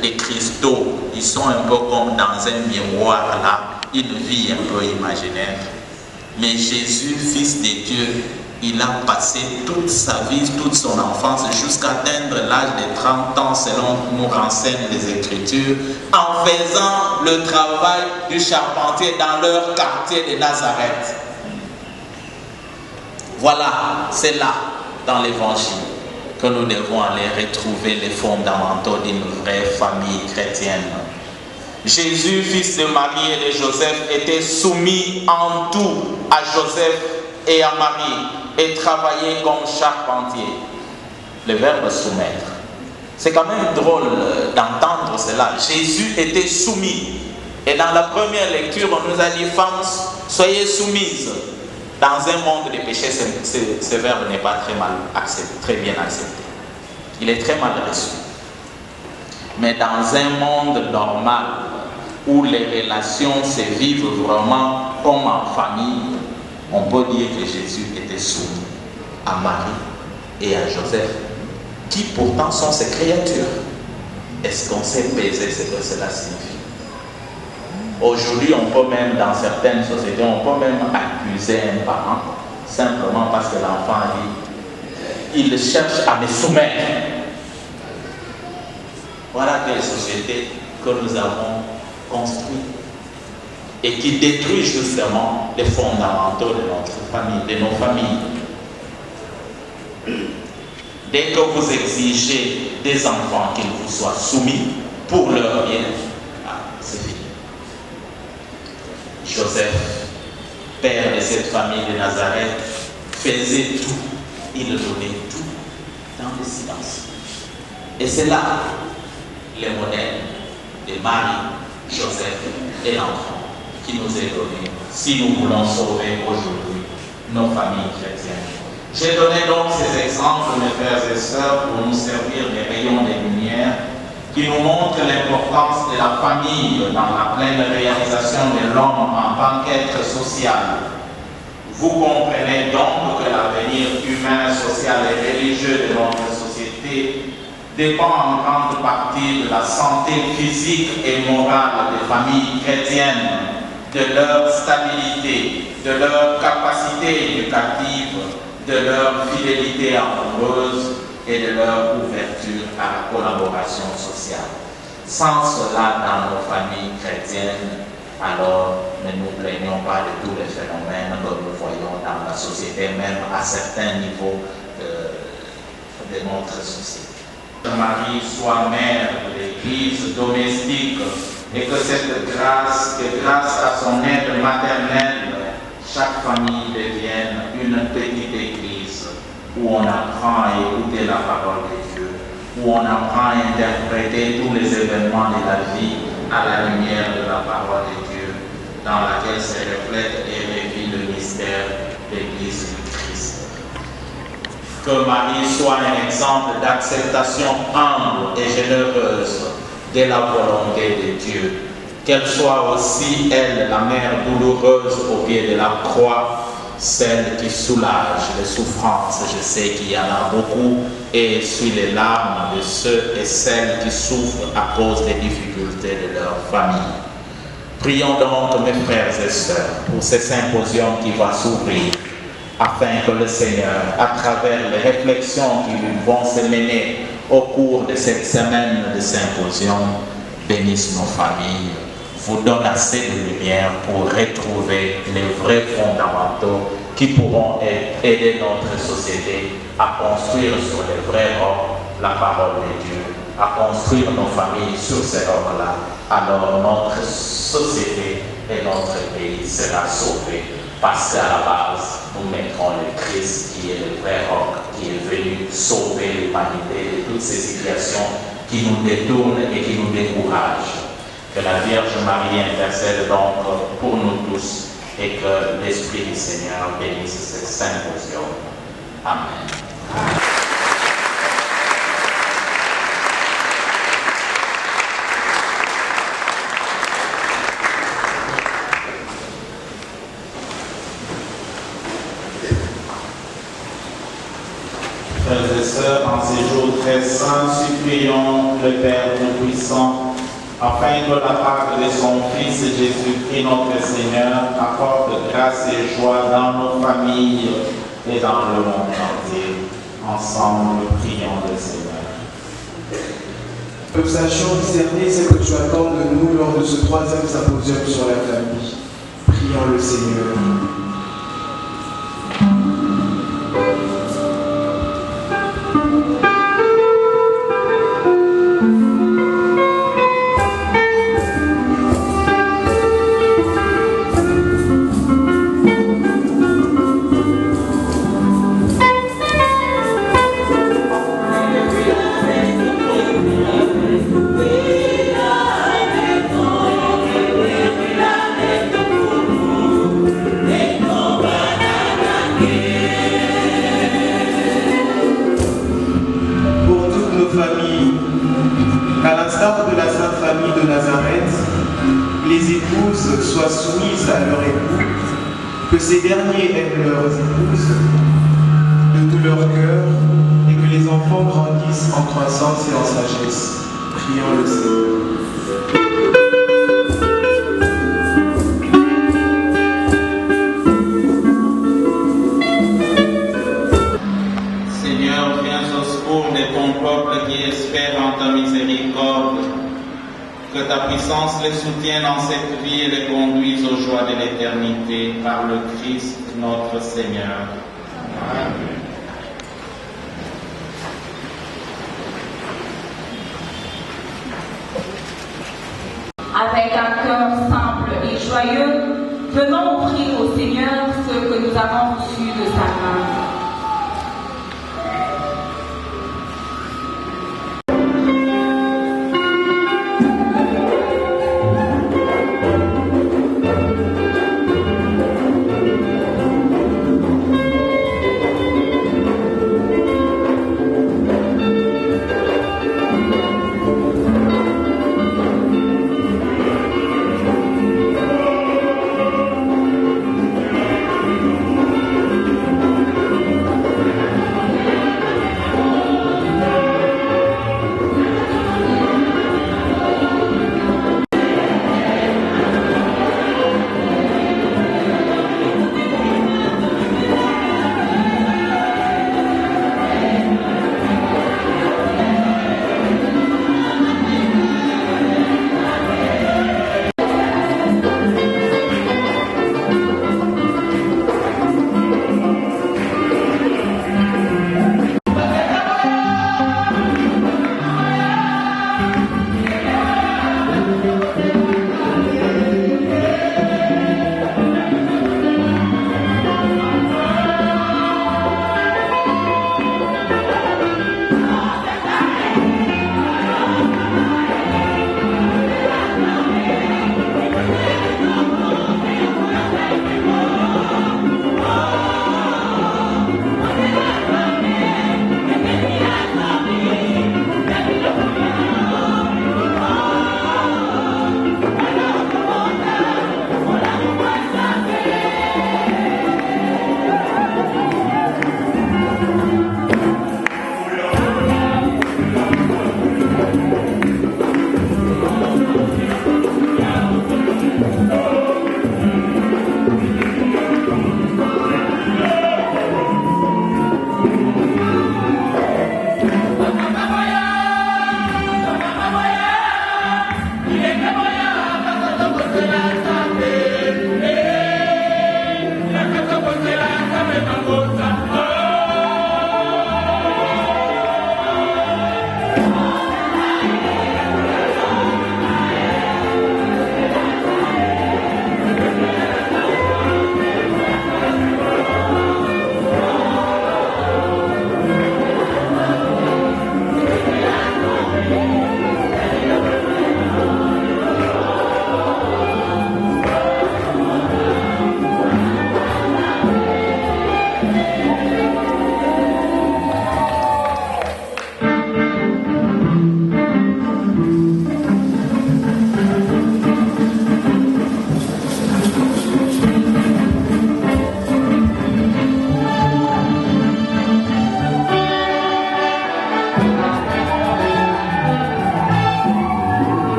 S2: des cristaux. Ils sont un peu comme dans un miroir là, une vie un peu imaginaire. Mais Jésus, Fils de Dieu, il a passé toute sa vie, toute son enfance, jusqu'à atteindre l'âge de 30 ans, selon nous renseignent les Écritures, en faisant le travail du charpentier dans leur quartier de Nazareth. Voilà, c'est là, dans l'Évangile, que nous devons aller retrouver les fondamentaux d'une vraie famille chrétienne. Jésus, fils de Marie et de Joseph, était soumis en tout à Joseph et à Marie et travaillait comme charpentier. Le verbe soumettre. C'est quand même drôle d'entendre cela. Jésus était soumis. Et dans la première lecture, on nous a dit, femmes, soyez soumises. Dans un monde de péché, ce verbe n'est pas très bien accepté. Il est très mal reçu. Mais dans un monde normal, où les relations se vivent vraiment comme en famille, on peut dire que Jésus était soumis à Marie et à Joseph, qui pourtant sont ses créatures. Est-ce qu'on sait peser ce que cela signifie? Aujourd'hui, on peut même, dans certaines sociétés, on peut même accuser un parent simplement parce que l'enfant dit « il cherche à me soumettre ». Voilà quelle société que nous avons construite et qui détruit justement les fondamentaux de notre famille, de nos familles. Dès que vous exigez des enfants qu'ils vous soient soumis pour leur bien, c'est fini. Joseph, père de cette famille de Nazareth, faisait tout, il donnait tout dans le silence. Et c'est là le modèle de Marie, Joseph et l'enfant qui nous est donné si nous voulons sauver aujourd'hui nos familles chrétiennes. J'ai donné donc ces exemples, mes frères et sœurs, pour nous servir des rayons de lumière qui nous montrent l'importance de la famille dans la pleine réalisation de l'homme en tant qu'être social. Vous comprenez donc que l'avenir humain, social et religieux de notre société dépend en grande partie de la santé physique et morale des familles chrétiennes, de leur stabilité, de leur capacité éducative, de leur fidélité amoureuse et de leur ouverture à la collaboration sociale. Sans cela, dans nos familles chrétiennes, alors ne nous plaignons pas de tous les phénomènes que nous voyons dans la société, même à certains niveaux de notre société. Que Marie soit mère de l'Église domestique et que grâce à son aide maternelle, chaque famille devienne une petite église où on apprend à écouter la parole de Dieu, où on apprend à interpréter tous les événements de la vie à la lumière de la parole de Dieu, dans laquelle se reflète et revit le mystère de l'Église du Christ. Que Marie soit un exemple d'acceptation humble et généreuse de la volonté de Dieu. Qu'elle soit aussi, elle, la mère douloureuse au pied de la croix, celle qui soulage les souffrances. Je sais qu'il y en a beaucoup et essuie les larmes de ceux et celles qui souffrent à cause des difficultés de leur famille. Prions donc, mes frères et sœurs, pour ce symposium qui va s'ouvrir, afin que le Seigneur, à travers les réflexions qui vont se mener au cours de cette semaine de symposium, bénisse nos familles, vous donne assez de lumière pour retrouver les vrais fondamentaux qui pourront aider notre société à construire sur les vrais rocs la parole de Dieu, à construire nos familles sur ces rocs-là. Alors notre société et notre pays sera sauvé. Parce qu'à la base, nous mettrons le Christ qui est le vrai roc, qui est venu sauver l'humanité de toutes ces situations qui nous détournent et qui nous découragent. Que la Vierge Marie intercède donc pour nous tous et que l'Esprit du Seigneur bénisse ce symposium. Amen. Frères et sœurs, en ces jours très saints, supplions le Père Tout-Puissant, afin que la part de son Fils Jésus-Christ, notre Seigneur, apporte grâce et joie dans nos familles et dans le monde entier. Ensemble, prions le Seigneur.
S5: Que nous sachions discerner ce que tu attends de nous lors de ce troisième symposium sur la famille. Prions le Seigneur. Soient soumises à leur époux, que ces derniers aiment leurs épouses de tout leur cœur et que les enfants grandissent en croissance et en sagesse. Prions le Seigneur.
S2: Seigneur, viens au secours de ton peuple qui espère en ta miséricorde. Que ta puissance les soutienne en cette vie et les conduise aux joies de l'éternité par le Christ notre Seigneur. Amen.
S4: Avec un cœur simple et joyeux, avons reçu de sa main.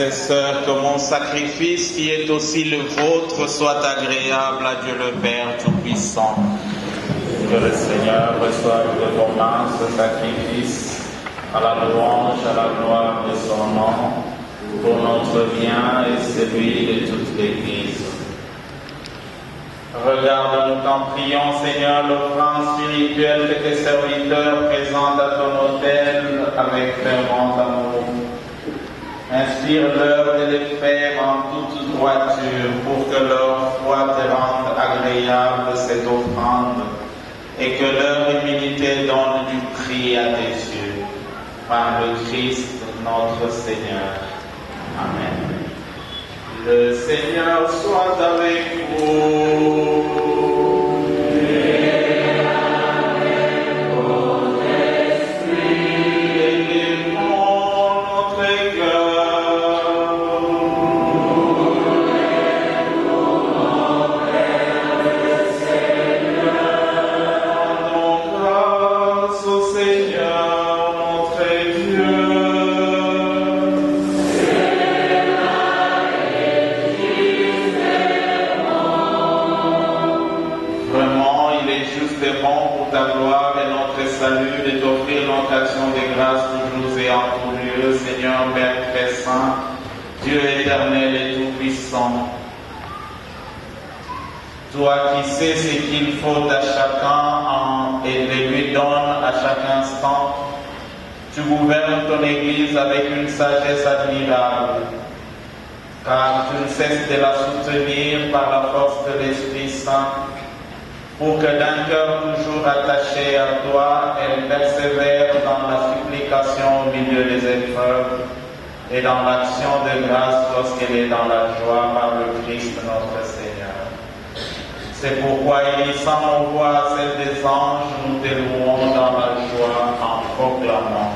S2: et sœurs, que mon sacrifice, qui est aussi le vôtre, soit agréable à Dieu le Père Tout-Puissant. Que le Seigneur reçoive de vos mains ce sacrifice, à la louange, à la gloire de son nom, pour notre bien et celui de toute l'Église. Regarde-nous quand prions, Seigneur, l'offrande spirituelle que tes serviteurs présentent à ton autel avec fervent amour. Inspire-leur de les faire en toute droiture pour que leur foi te rende agréable cette offrande et que leur humilité donne du prix à tes yeux. Par le Christ notre Seigneur. Amen. Le Seigneur soit avec vous. Et avec votre esprit. Élevons notre cœur. Nous élevons le Seigneur. Rendons grâce au Seigneur notre Dieu. Ta gloire et notre salut, de t'offrir l'occasion de grâce toujours et en tout lieu, Seigneur Père très saint, Dieu éternel et tout-puissant. Toi qui sais ce qu'il faut à chacun et le lui donnes à chaque instant, tu gouvernes ton Église avec une sagesse admirable, car tu ne cesses de la soutenir par la force de l'Esprit Saint, pour que d'un cœur toujours attaché à toi, elle persévère dans la supplication au milieu des épreuves et dans l'action de grâce lorsqu'elle est dans la joie par le Christ notre Seigneur. C'est pourquoi, unissant nos voix à celles des anges, nous te louons dans la joie en proclamant.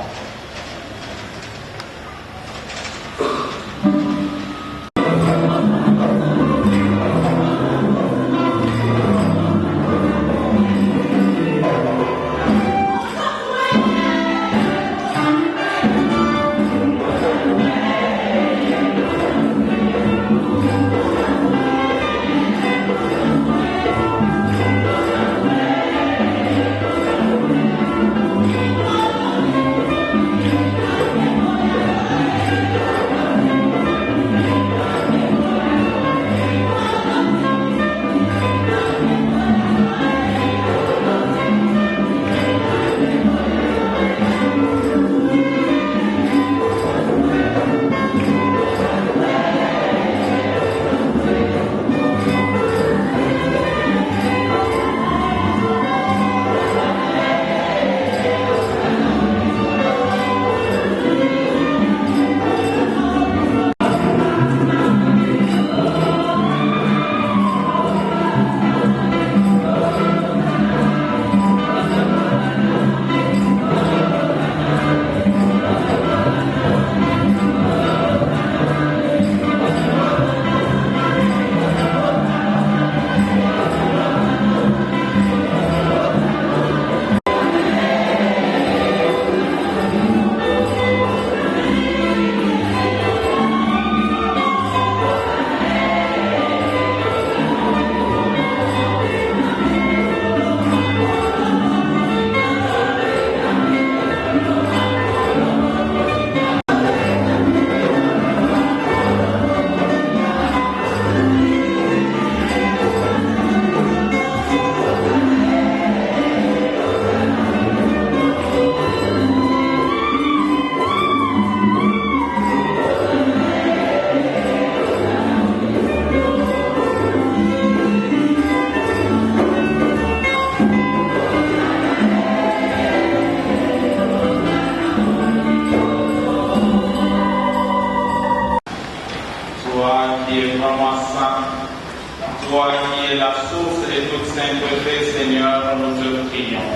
S2: Toi qui es la source de toute sainteté, Seigneur, nous te prions.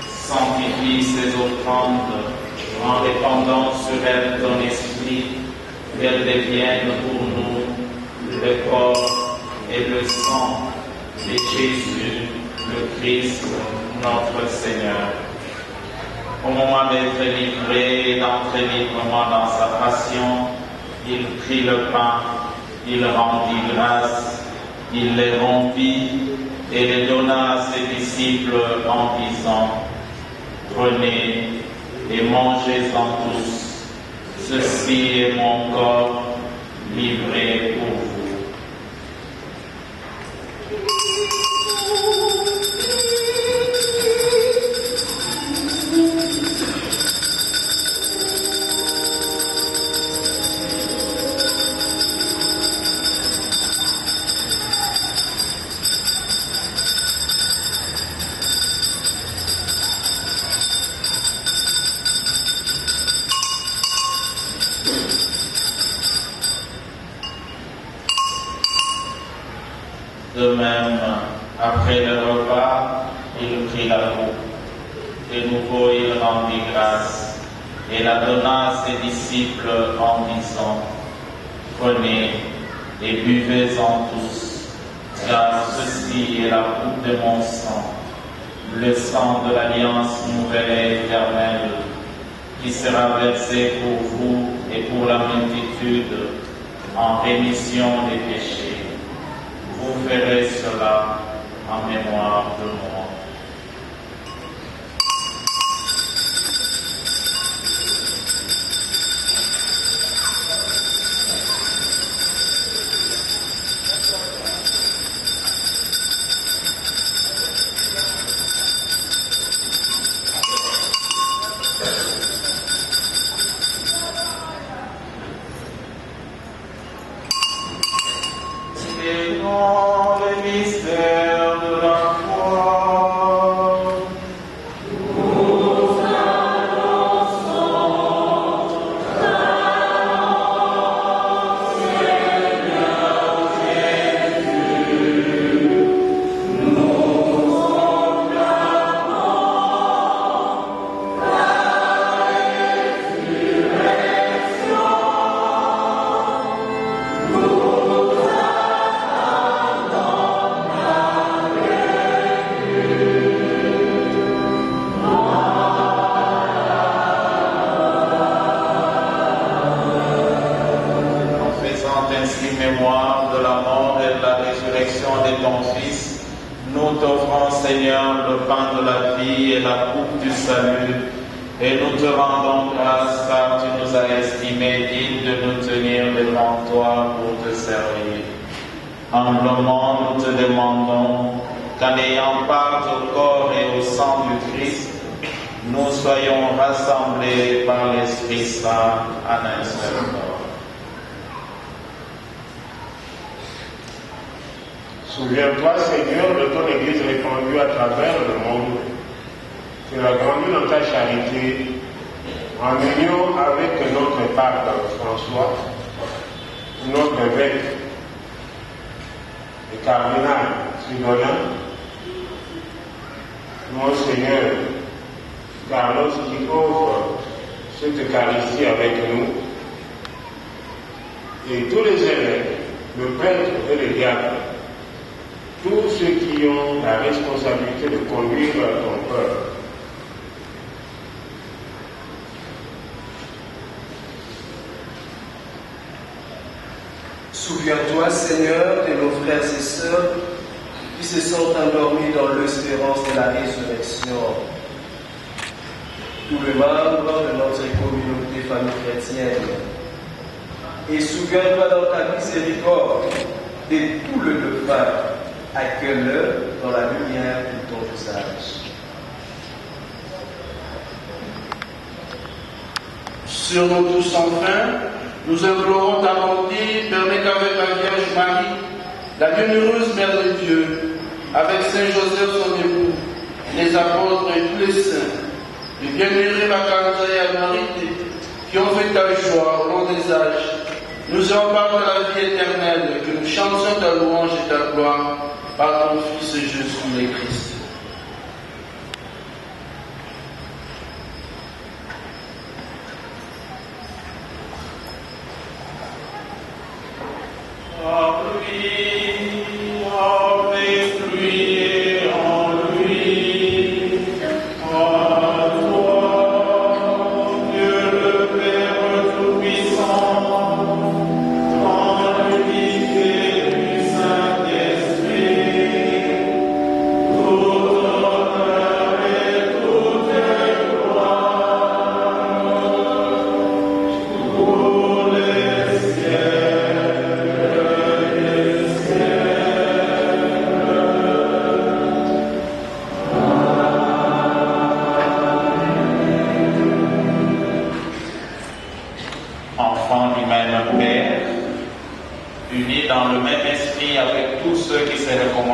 S2: Sanctifie ces offrandes en répandant sur elles ton esprit, qu'elles deviennent pour nous le corps et le sang de Jésus, le Christ, notre Seigneur. Au moment d'être livré et d'entrer librement dans sa passion, il prit le pain, il rendit grâce, il les rompit et les donna à ses disciples en disant: Prenez et mangez-en tous, ceci est mon corps livré pour vous. De même, après le repas, il prit la coupe. De nouveau, il rendit grâce et la donna à ses disciples en disant: Prenez et buvez-en tous, car ceci est la coupe de mon sang, le sang de l'alliance nouvelle et éternelle, qui sera versé pour vous et pour la multitude en rémission des péchés. Vous ferez cela en mémoire de moi. Et dans le mystère de la foi, nous annonçons Seigneur Jésus, nous proclamons ta résurrection. Mémoire de la mort et de la résurrection de ton Fils, nous t'offrons, Seigneur, le pain de la vie et la coupe du salut, et nous te rendons grâce car tu nous as estimés dignes de nous tenir devant toi pour te servir. Humblement, nous te demandons qu'en ayant part au corps et au sang du Christ, nous soyons rassemblés par l'Esprit Saint en un seul corps.
S1: Souviens-toi, Seigneur, de ton Église répandue à travers le monde. Tu l'as grandie dans ta charité, en union avec notre pape François, notre évêque et cardinal Fridolin, Monseigneur Carlos qui offre cette Eucharistie avec nous, et tous les évêques, le prêtre et les diacres, tous ceux qui ont la responsabilité de conduire ton peuple.
S6: Souviens-toi, Seigneur, de nos frères et sœurs qui se sont endormis dans l'espérance de la résurrection. Tous les membres de notre communauté famille chrétienne. Et souviens-toi dans ta miséricorde de tout le défunt. Accueille-le dans la lumière de ton visage.
S7: Sur nous tous enfin, nous implorons ta bonté, permet qu'avec la Vierge Marie, la bienheureuse Mère de Dieu, avec Saint Joseph son époux, les apôtres et tous les saints, les bienheureux Macandre et Almarité, qui ont fait ta joie au long des âges, nous emparent de la vie éternelle, que nous chantions ta louange et ta gloire, par ton Fils Jésus le Christ.
S8: Dieu le Père Tout-Puissant,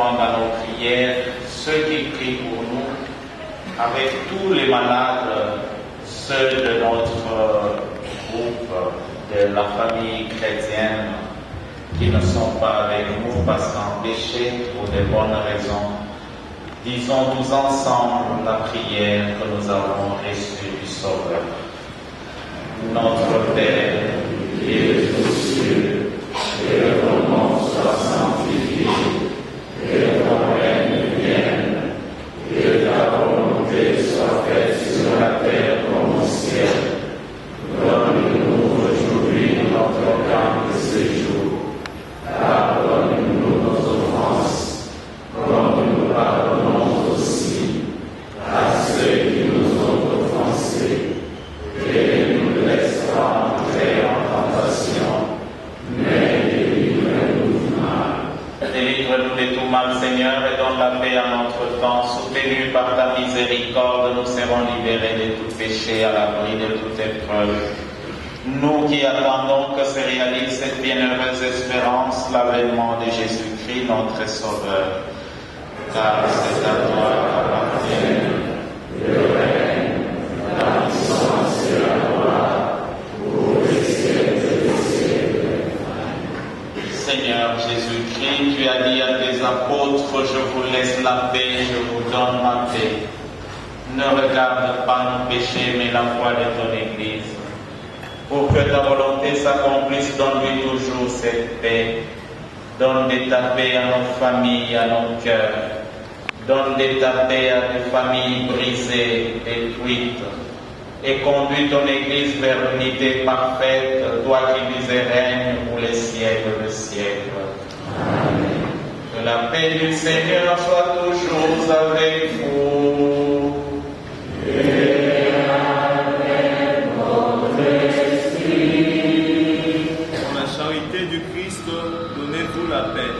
S2: joindre à nos prières ceux qui prient pour nous, avec tous les malades, ceux de notre groupe, de la famille chrétienne, qui ne sont pas avec nous parce qu'en péché pour de bonnes raisons. Disons tous ensemble la prière que nous avons reçue du Sauveur. Notre Père, qui es aux cieux, que ton nom soit sanctifié, que ton règne vienne, que ta volonté soit faite sur la terre comme au ciel. Donne-nous aujourd'hui notre pain de ce jour. Pardonne-nous nos offenses, comme nous pardonnons aussi à ceux qui nous ont offensés. Et ne nous laisse pas entrer en tentation, mais délivre-nous du mal. Délivre-nous de tout mal, Seigneur, et donne la paix à notre temps. Soutenus par ta miséricorde, nous serons libérés de tout péché, à l'abri de toute épreuve. Nous qui attendons que se réalise cette bienheureuse espérance, l'avènement de Jésus-Christ, notre Sauveur. Car c'est à toi qu'appartiennent le règne, la puissance et la gloire, pour les siècles des siècles. Seigneur Jésus-Christ, tu as dit à tes apôtres, je vous laisse la paix, je vous donne ma paix. Ne regarde pas nos péchés, mais la foi de ton Église. Pour que ta volonté s'accomplisse, donne-lui toujours cette paix. Donne de ta paix à nos familles, à nos cœurs. Donne de ta paix à des familles brisées, détruites. Et conduis ton Église vers l'unité parfaite, toi qui vis et règnes pour les siècles des siècles. Amen. Que la paix du Seigneur soit toujours avec vous.
S6: Du Christ, donnez-vous la paix.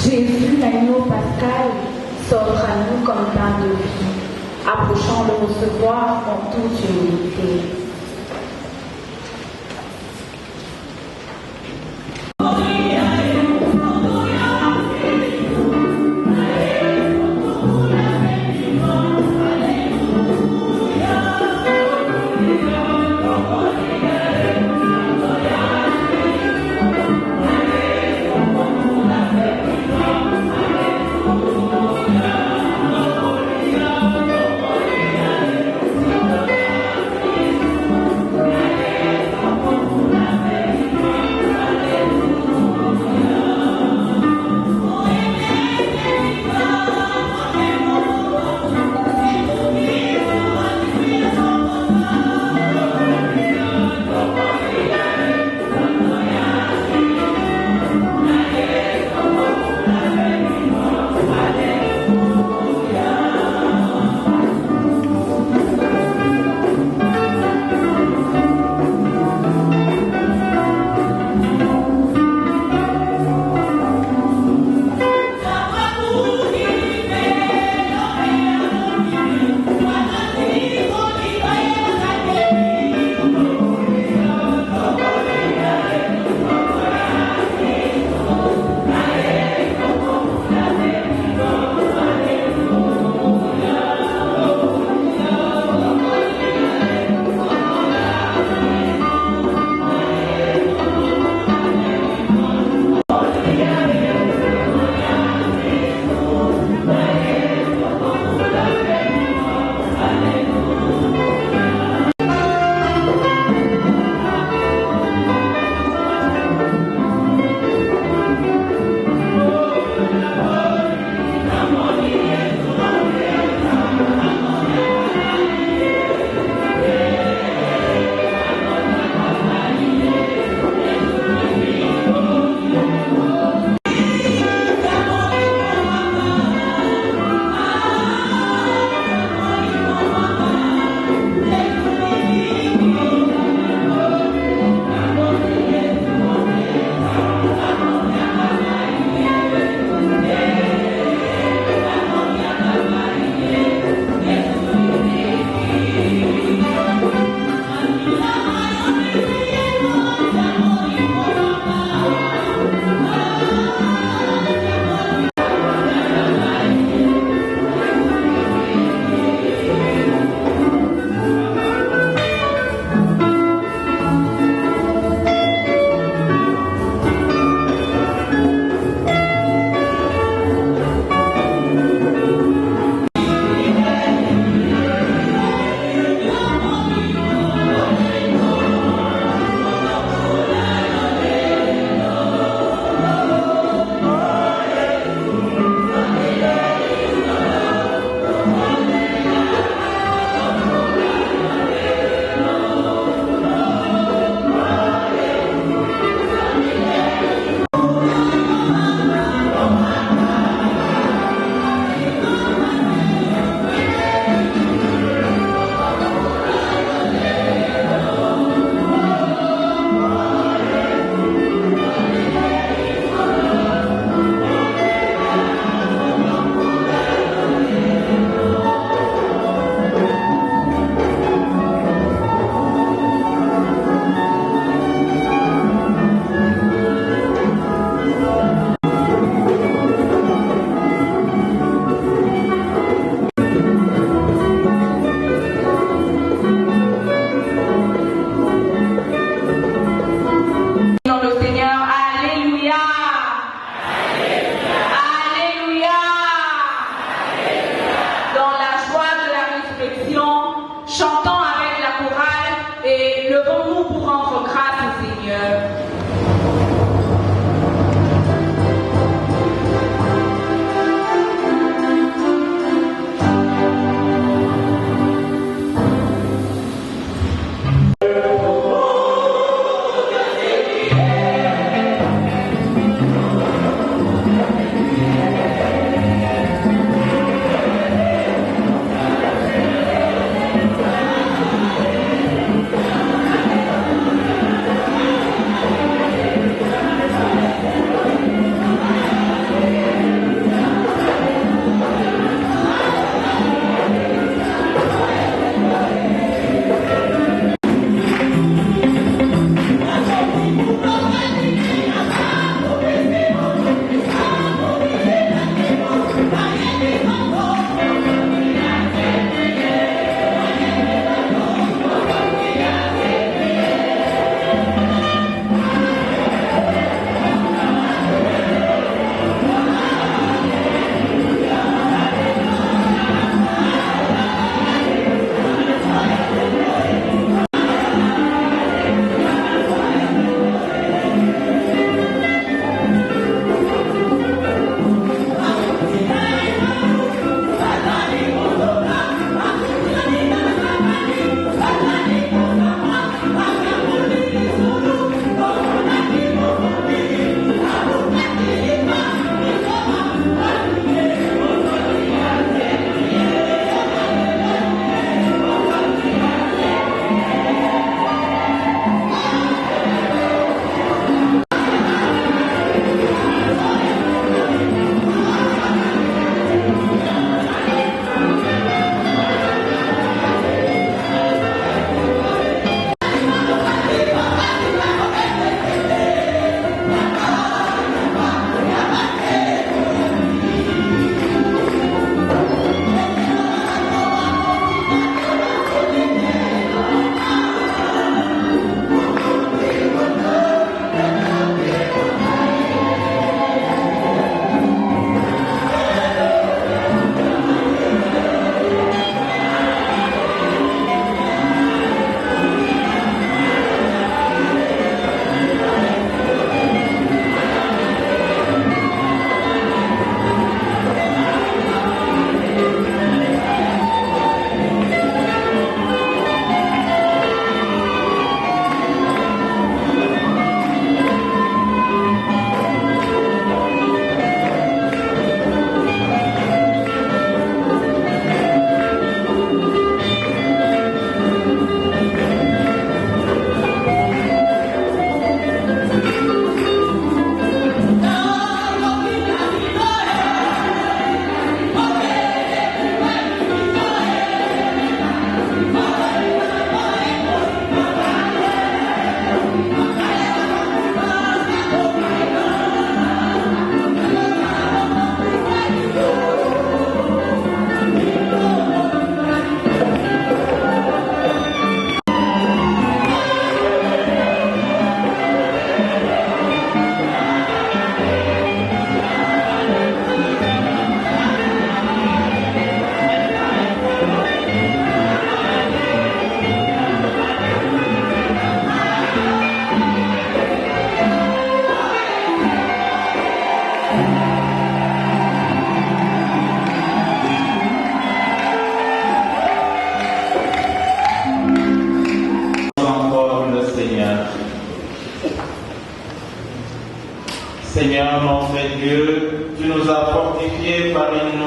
S4: Jésus, l'agneau pascal, s'offre à nous comme pain de vie, approchant le recevoir en toute humilité.
S8: Amen.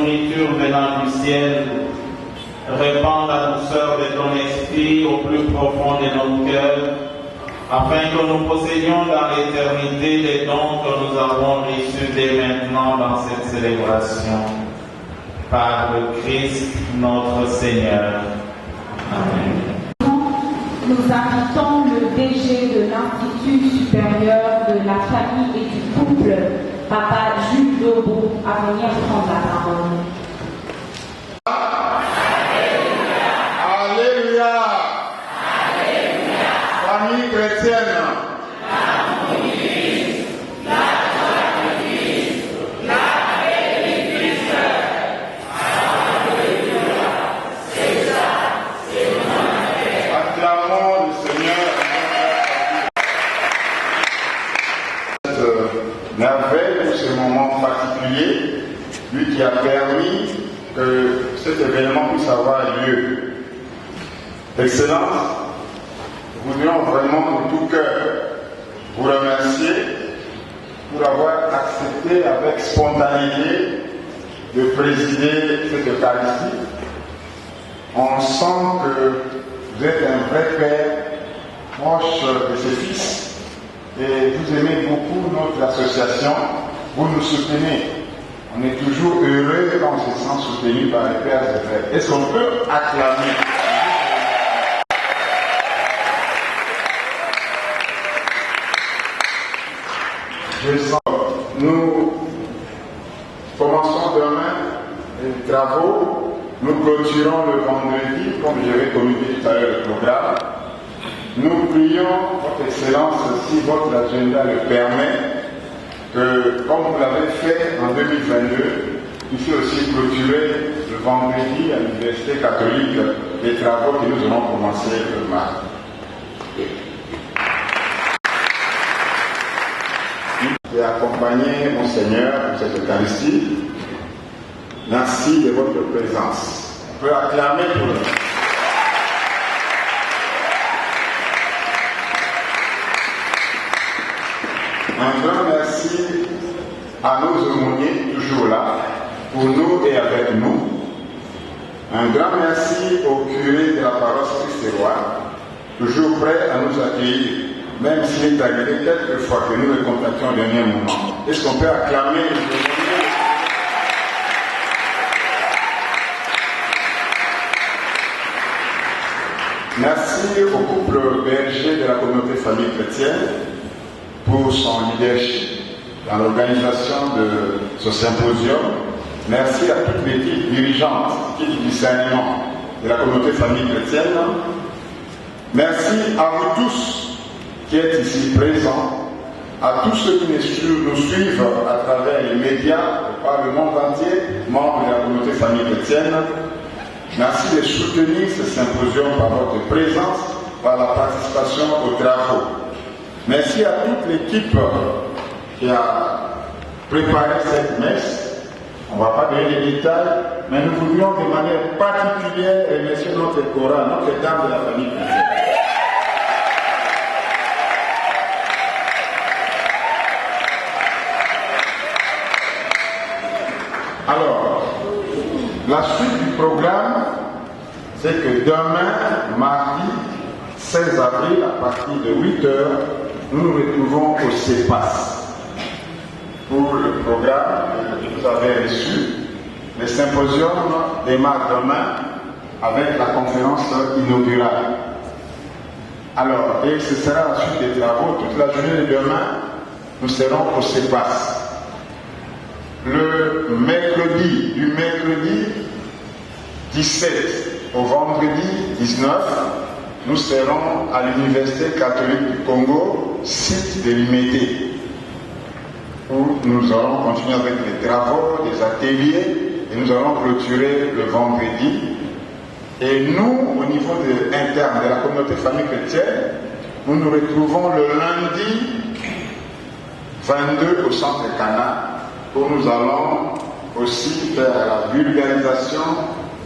S2: nourriture venant du ciel. Répands la douceur de ton esprit au plus profond de nos cœurs, afin que nous possédions dans l'éternité les dons que nous avons reçus dès maintenant dans cette célébration. Par le Christ notre Seigneur. Amen.
S4: Nous invitons le DG de l'Institut supérieur de la famille et du couple, Papa Jules Dobo, à venir prendre la parole.
S1: Alléluia. Famille chrétienne. Acclamons le Seigneur. Cette merveille pour ce moment particulier, lui qui a permis que cet événement puisse avoir lieu. Excellence, nous voudrions vraiment de tout cœur vous remercier pour avoir accepté avec spontanéité de présider cette Eucharistie. On sent que vous êtes un vrai père, proche de ses fils, et vous aimez beaucoup notre association, vous nous soutenez. On est toujours heureux quand on se sent soutenu par les pères et frères. Est-ce qu'on peut acclamer? Je sens. Nous commençons demain les travaux. Nous clôturons le vendredi, comme je vais communiquer tout à l'heure le programme. Nous prions, Votre Excellence, si votre agenda le permet, que, comme vous l'avez fait en 2022, puissiez aussi clôturer le vendredi à l'Université catholique les travaux que nous allons commencer le mardi. J'ai accompagné Monseigneur pour cette Eucharistie. Merci de votre présence. On peut acclamer pour nous. Un grand merci à nos aumôniers, toujours là, pour nous et avec nous. Un grand merci au curé de la paroisse Christ-Roi, toujours prêt à nous accueillir, même s'il est arrivé quelques fois que nous le contactions au dernier moment. Est-ce qu'on peut acclamer les aumôniers? Merci au couple berger de la communauté famille chrétienne pour son leadership dans l'organisation de ce symposium. Merci à toute l'équipe dirigeante, l'équipe du discernement de la communauté famille chrétienne. Merci à vous tous qui êtes ici présents, à tous ceux qui nous suivent à travers les médias, par le monde entier, membres de la communauté famille chrétienne. Merci de soutenir ce symposium par votre présence, par la participation aux travaux. Merci à toute l'équipe qui a préparé cette messe. On ne va pas donner les détails, mais nous voudrions de manière particulière remercier notre chorale, notre dame de la famille chrétienne. Alors, la suite du programme, c'est que demain, mardi 16 avril, à partir de 8 h, nous nous retrouvons au CEPAS pour le programme que vous avez reçu. Le symposium démarre demain avec la conférence inaugurale. Alors, et ce sera la suite des travaux. Toute la journée de demain, nous serons au CEPAS. Le mercredi, du mercredi 17 au vendredi 19, nous serons à l'Université catholique du Congo, site de l'Imédé, où nous allons continuer avec les travaux, des ateliers, et nous allons clôturer le vendredi. Et nous, au niveau interne de la communauté famille chrétienne, nous nous retrouvons le lundi 22 au centre Cana, où nous allons aussi faire la vulgarisation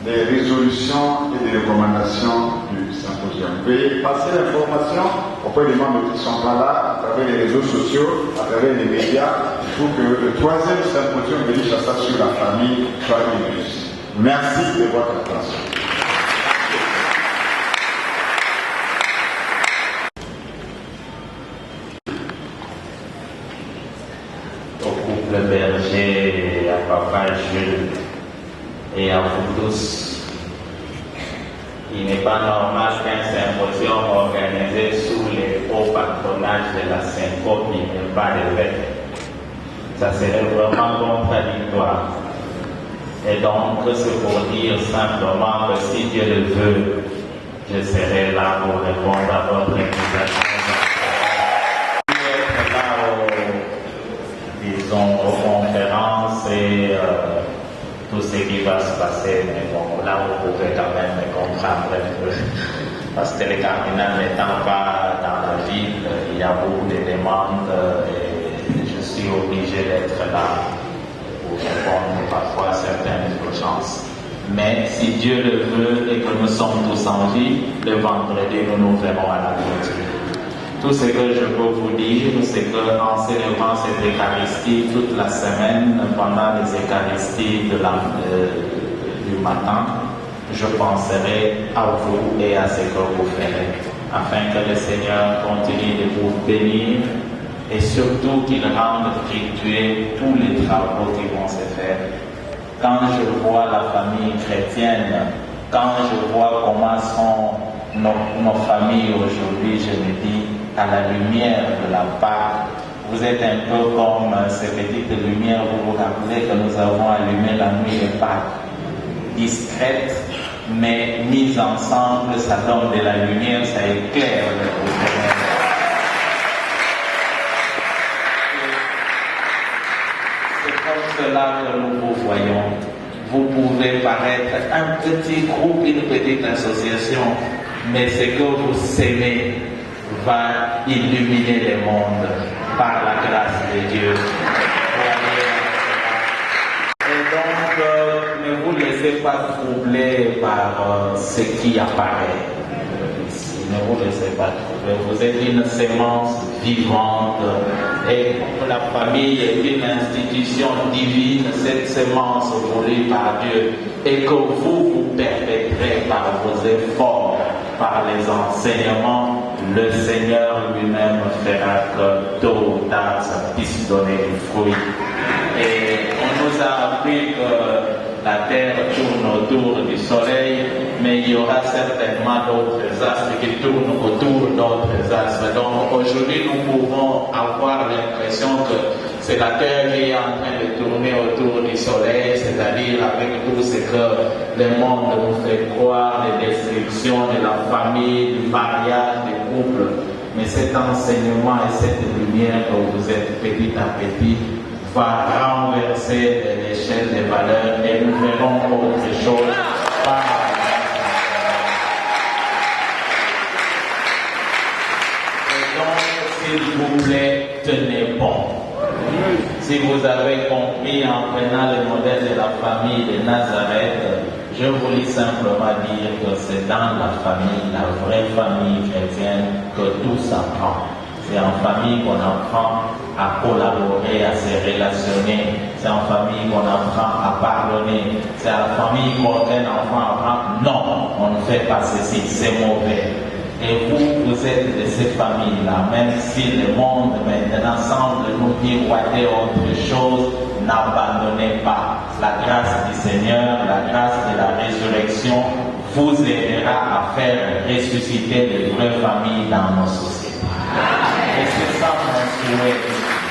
S8: des résolutions et des recommandations du symposium. Veuillez passer l'information auprès des membres qui sont pas là, à travers les réseaux sociaux, à travers les médias, pour que le troisième symposium de l'Ishasa sur la famille soit une réussite. Merci de votre attention.
S2: Au couple Berger, à papa Jules et à vous tous, il n'est pas normal qu'un symposium organisé sous les hauts patronages de la syncope n'ait pas d'évêque. Ça serait vraiment contradictoire. Et donc, c'est pour dire simplement que si Dieu le veut, je serai là pour répondre à votre invitation. Être là aux conférences et tout ce qui va se passer, mais bon, là vous pouvez quand même me comprendre un peu. Parce que les cardinals n'étant pas dans la ville, il y a beaucoup de demandes et je suis obligé d'être là pour répondre parfois à certaines urgences. Mais si Dieu le veut et que nous sommes tous en vie, le vendredi, nous nous verrons à la clôture. Tout ce que je peux vous dire, c'est qu'en célébrant cette Eucharistie toute la semaine, pendant les Eucharisties du matin, je penserai à vous et à ce que vous ferez, afin que le Seigneur continue de vous bénir et surtout qu'il rende fructueux tous les travaux qui vont se faire. Quand je vois la famille chrétienne, quand je vois comment sont nos familles aujourd'hui, je me dis, à la lumière de la Pâque, vous êtes un peu comme ces petites lumières, vous vous rappelez que nous avons allumé la nuit de Pâques, discrète, mais mise ensemble, ça donne de la lumière, ça éclaire le gouvernement. C'est comme cela que nous vous voyons. Vous pouvez paraître un petit groupe, une petite association, mais ce que vous s'aimez va illuminer le monde par la grâce de Dieu. Et donc, ne vous laissez pas troubler par ce qui apparaît ici. Ne vous laissez pas troubler. Vous êtes une sémence vivante et la famille est une institution divine, cette sémence voulue par Dieu, et que vous permettrez par vos efforts, par les enseignements, le Seigneur lui-même fera que tôt ou tard ça puisse donner du fruit. Et on nous a appris que la terre tourne autour du soleil, mais il y aura certainement d'autres astres qui tournent autour d'autres astres. Donc aujourd'hui, nous pouvons avoir l'impression que c'est la terre qui est en train de tourner autour du soleil, c'est-à-dire avec tout ce que le monde nous fait croire, les destructions de la famille, du mariage, du couple. Mais cet enseignement et cette lumière que vous êtes petit à petit va renverser l'échelle des valeurs et nous verrons autre chose par et donc, s'il vous plaît, tenez bon. Si vous avez compris en prenant le modèle de la famille de Nazareth, je voulais simplement dire que c'est dans la famille, la vraie famille chrétienne, que tout s'apprend. C'est en famille qu'on apprend à collaborer, à se relationner. C'est en famille qu'on apprend à pardonner. C'est en famille qu'un enfant apprend, non, on ne fait pas ceci, c'est mauvais. Et vous êtes de ces familles-là, même si le monde maintenant semble nous miroiter autre chose, n'abandonnez pas. La grâce du Seigneur, la grâce de la résurrection vous aidera à faire ressusciter les vraies familles dans nos sociétés. Et c'est ça mon souhait.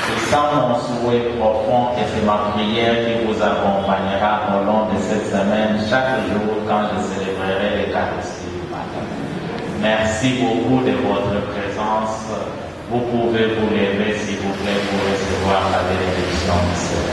S2: C'est ça mon souhait profond et c'est ma prière qui vous accompagnera au long de cette semaine, chaque jour quand je célébrerai l'Eucharistie. Merci beaucoup de votre présence. Vous pouvez vous lever s'il vous plaît pour recevoir la bénédiction du Seigneur.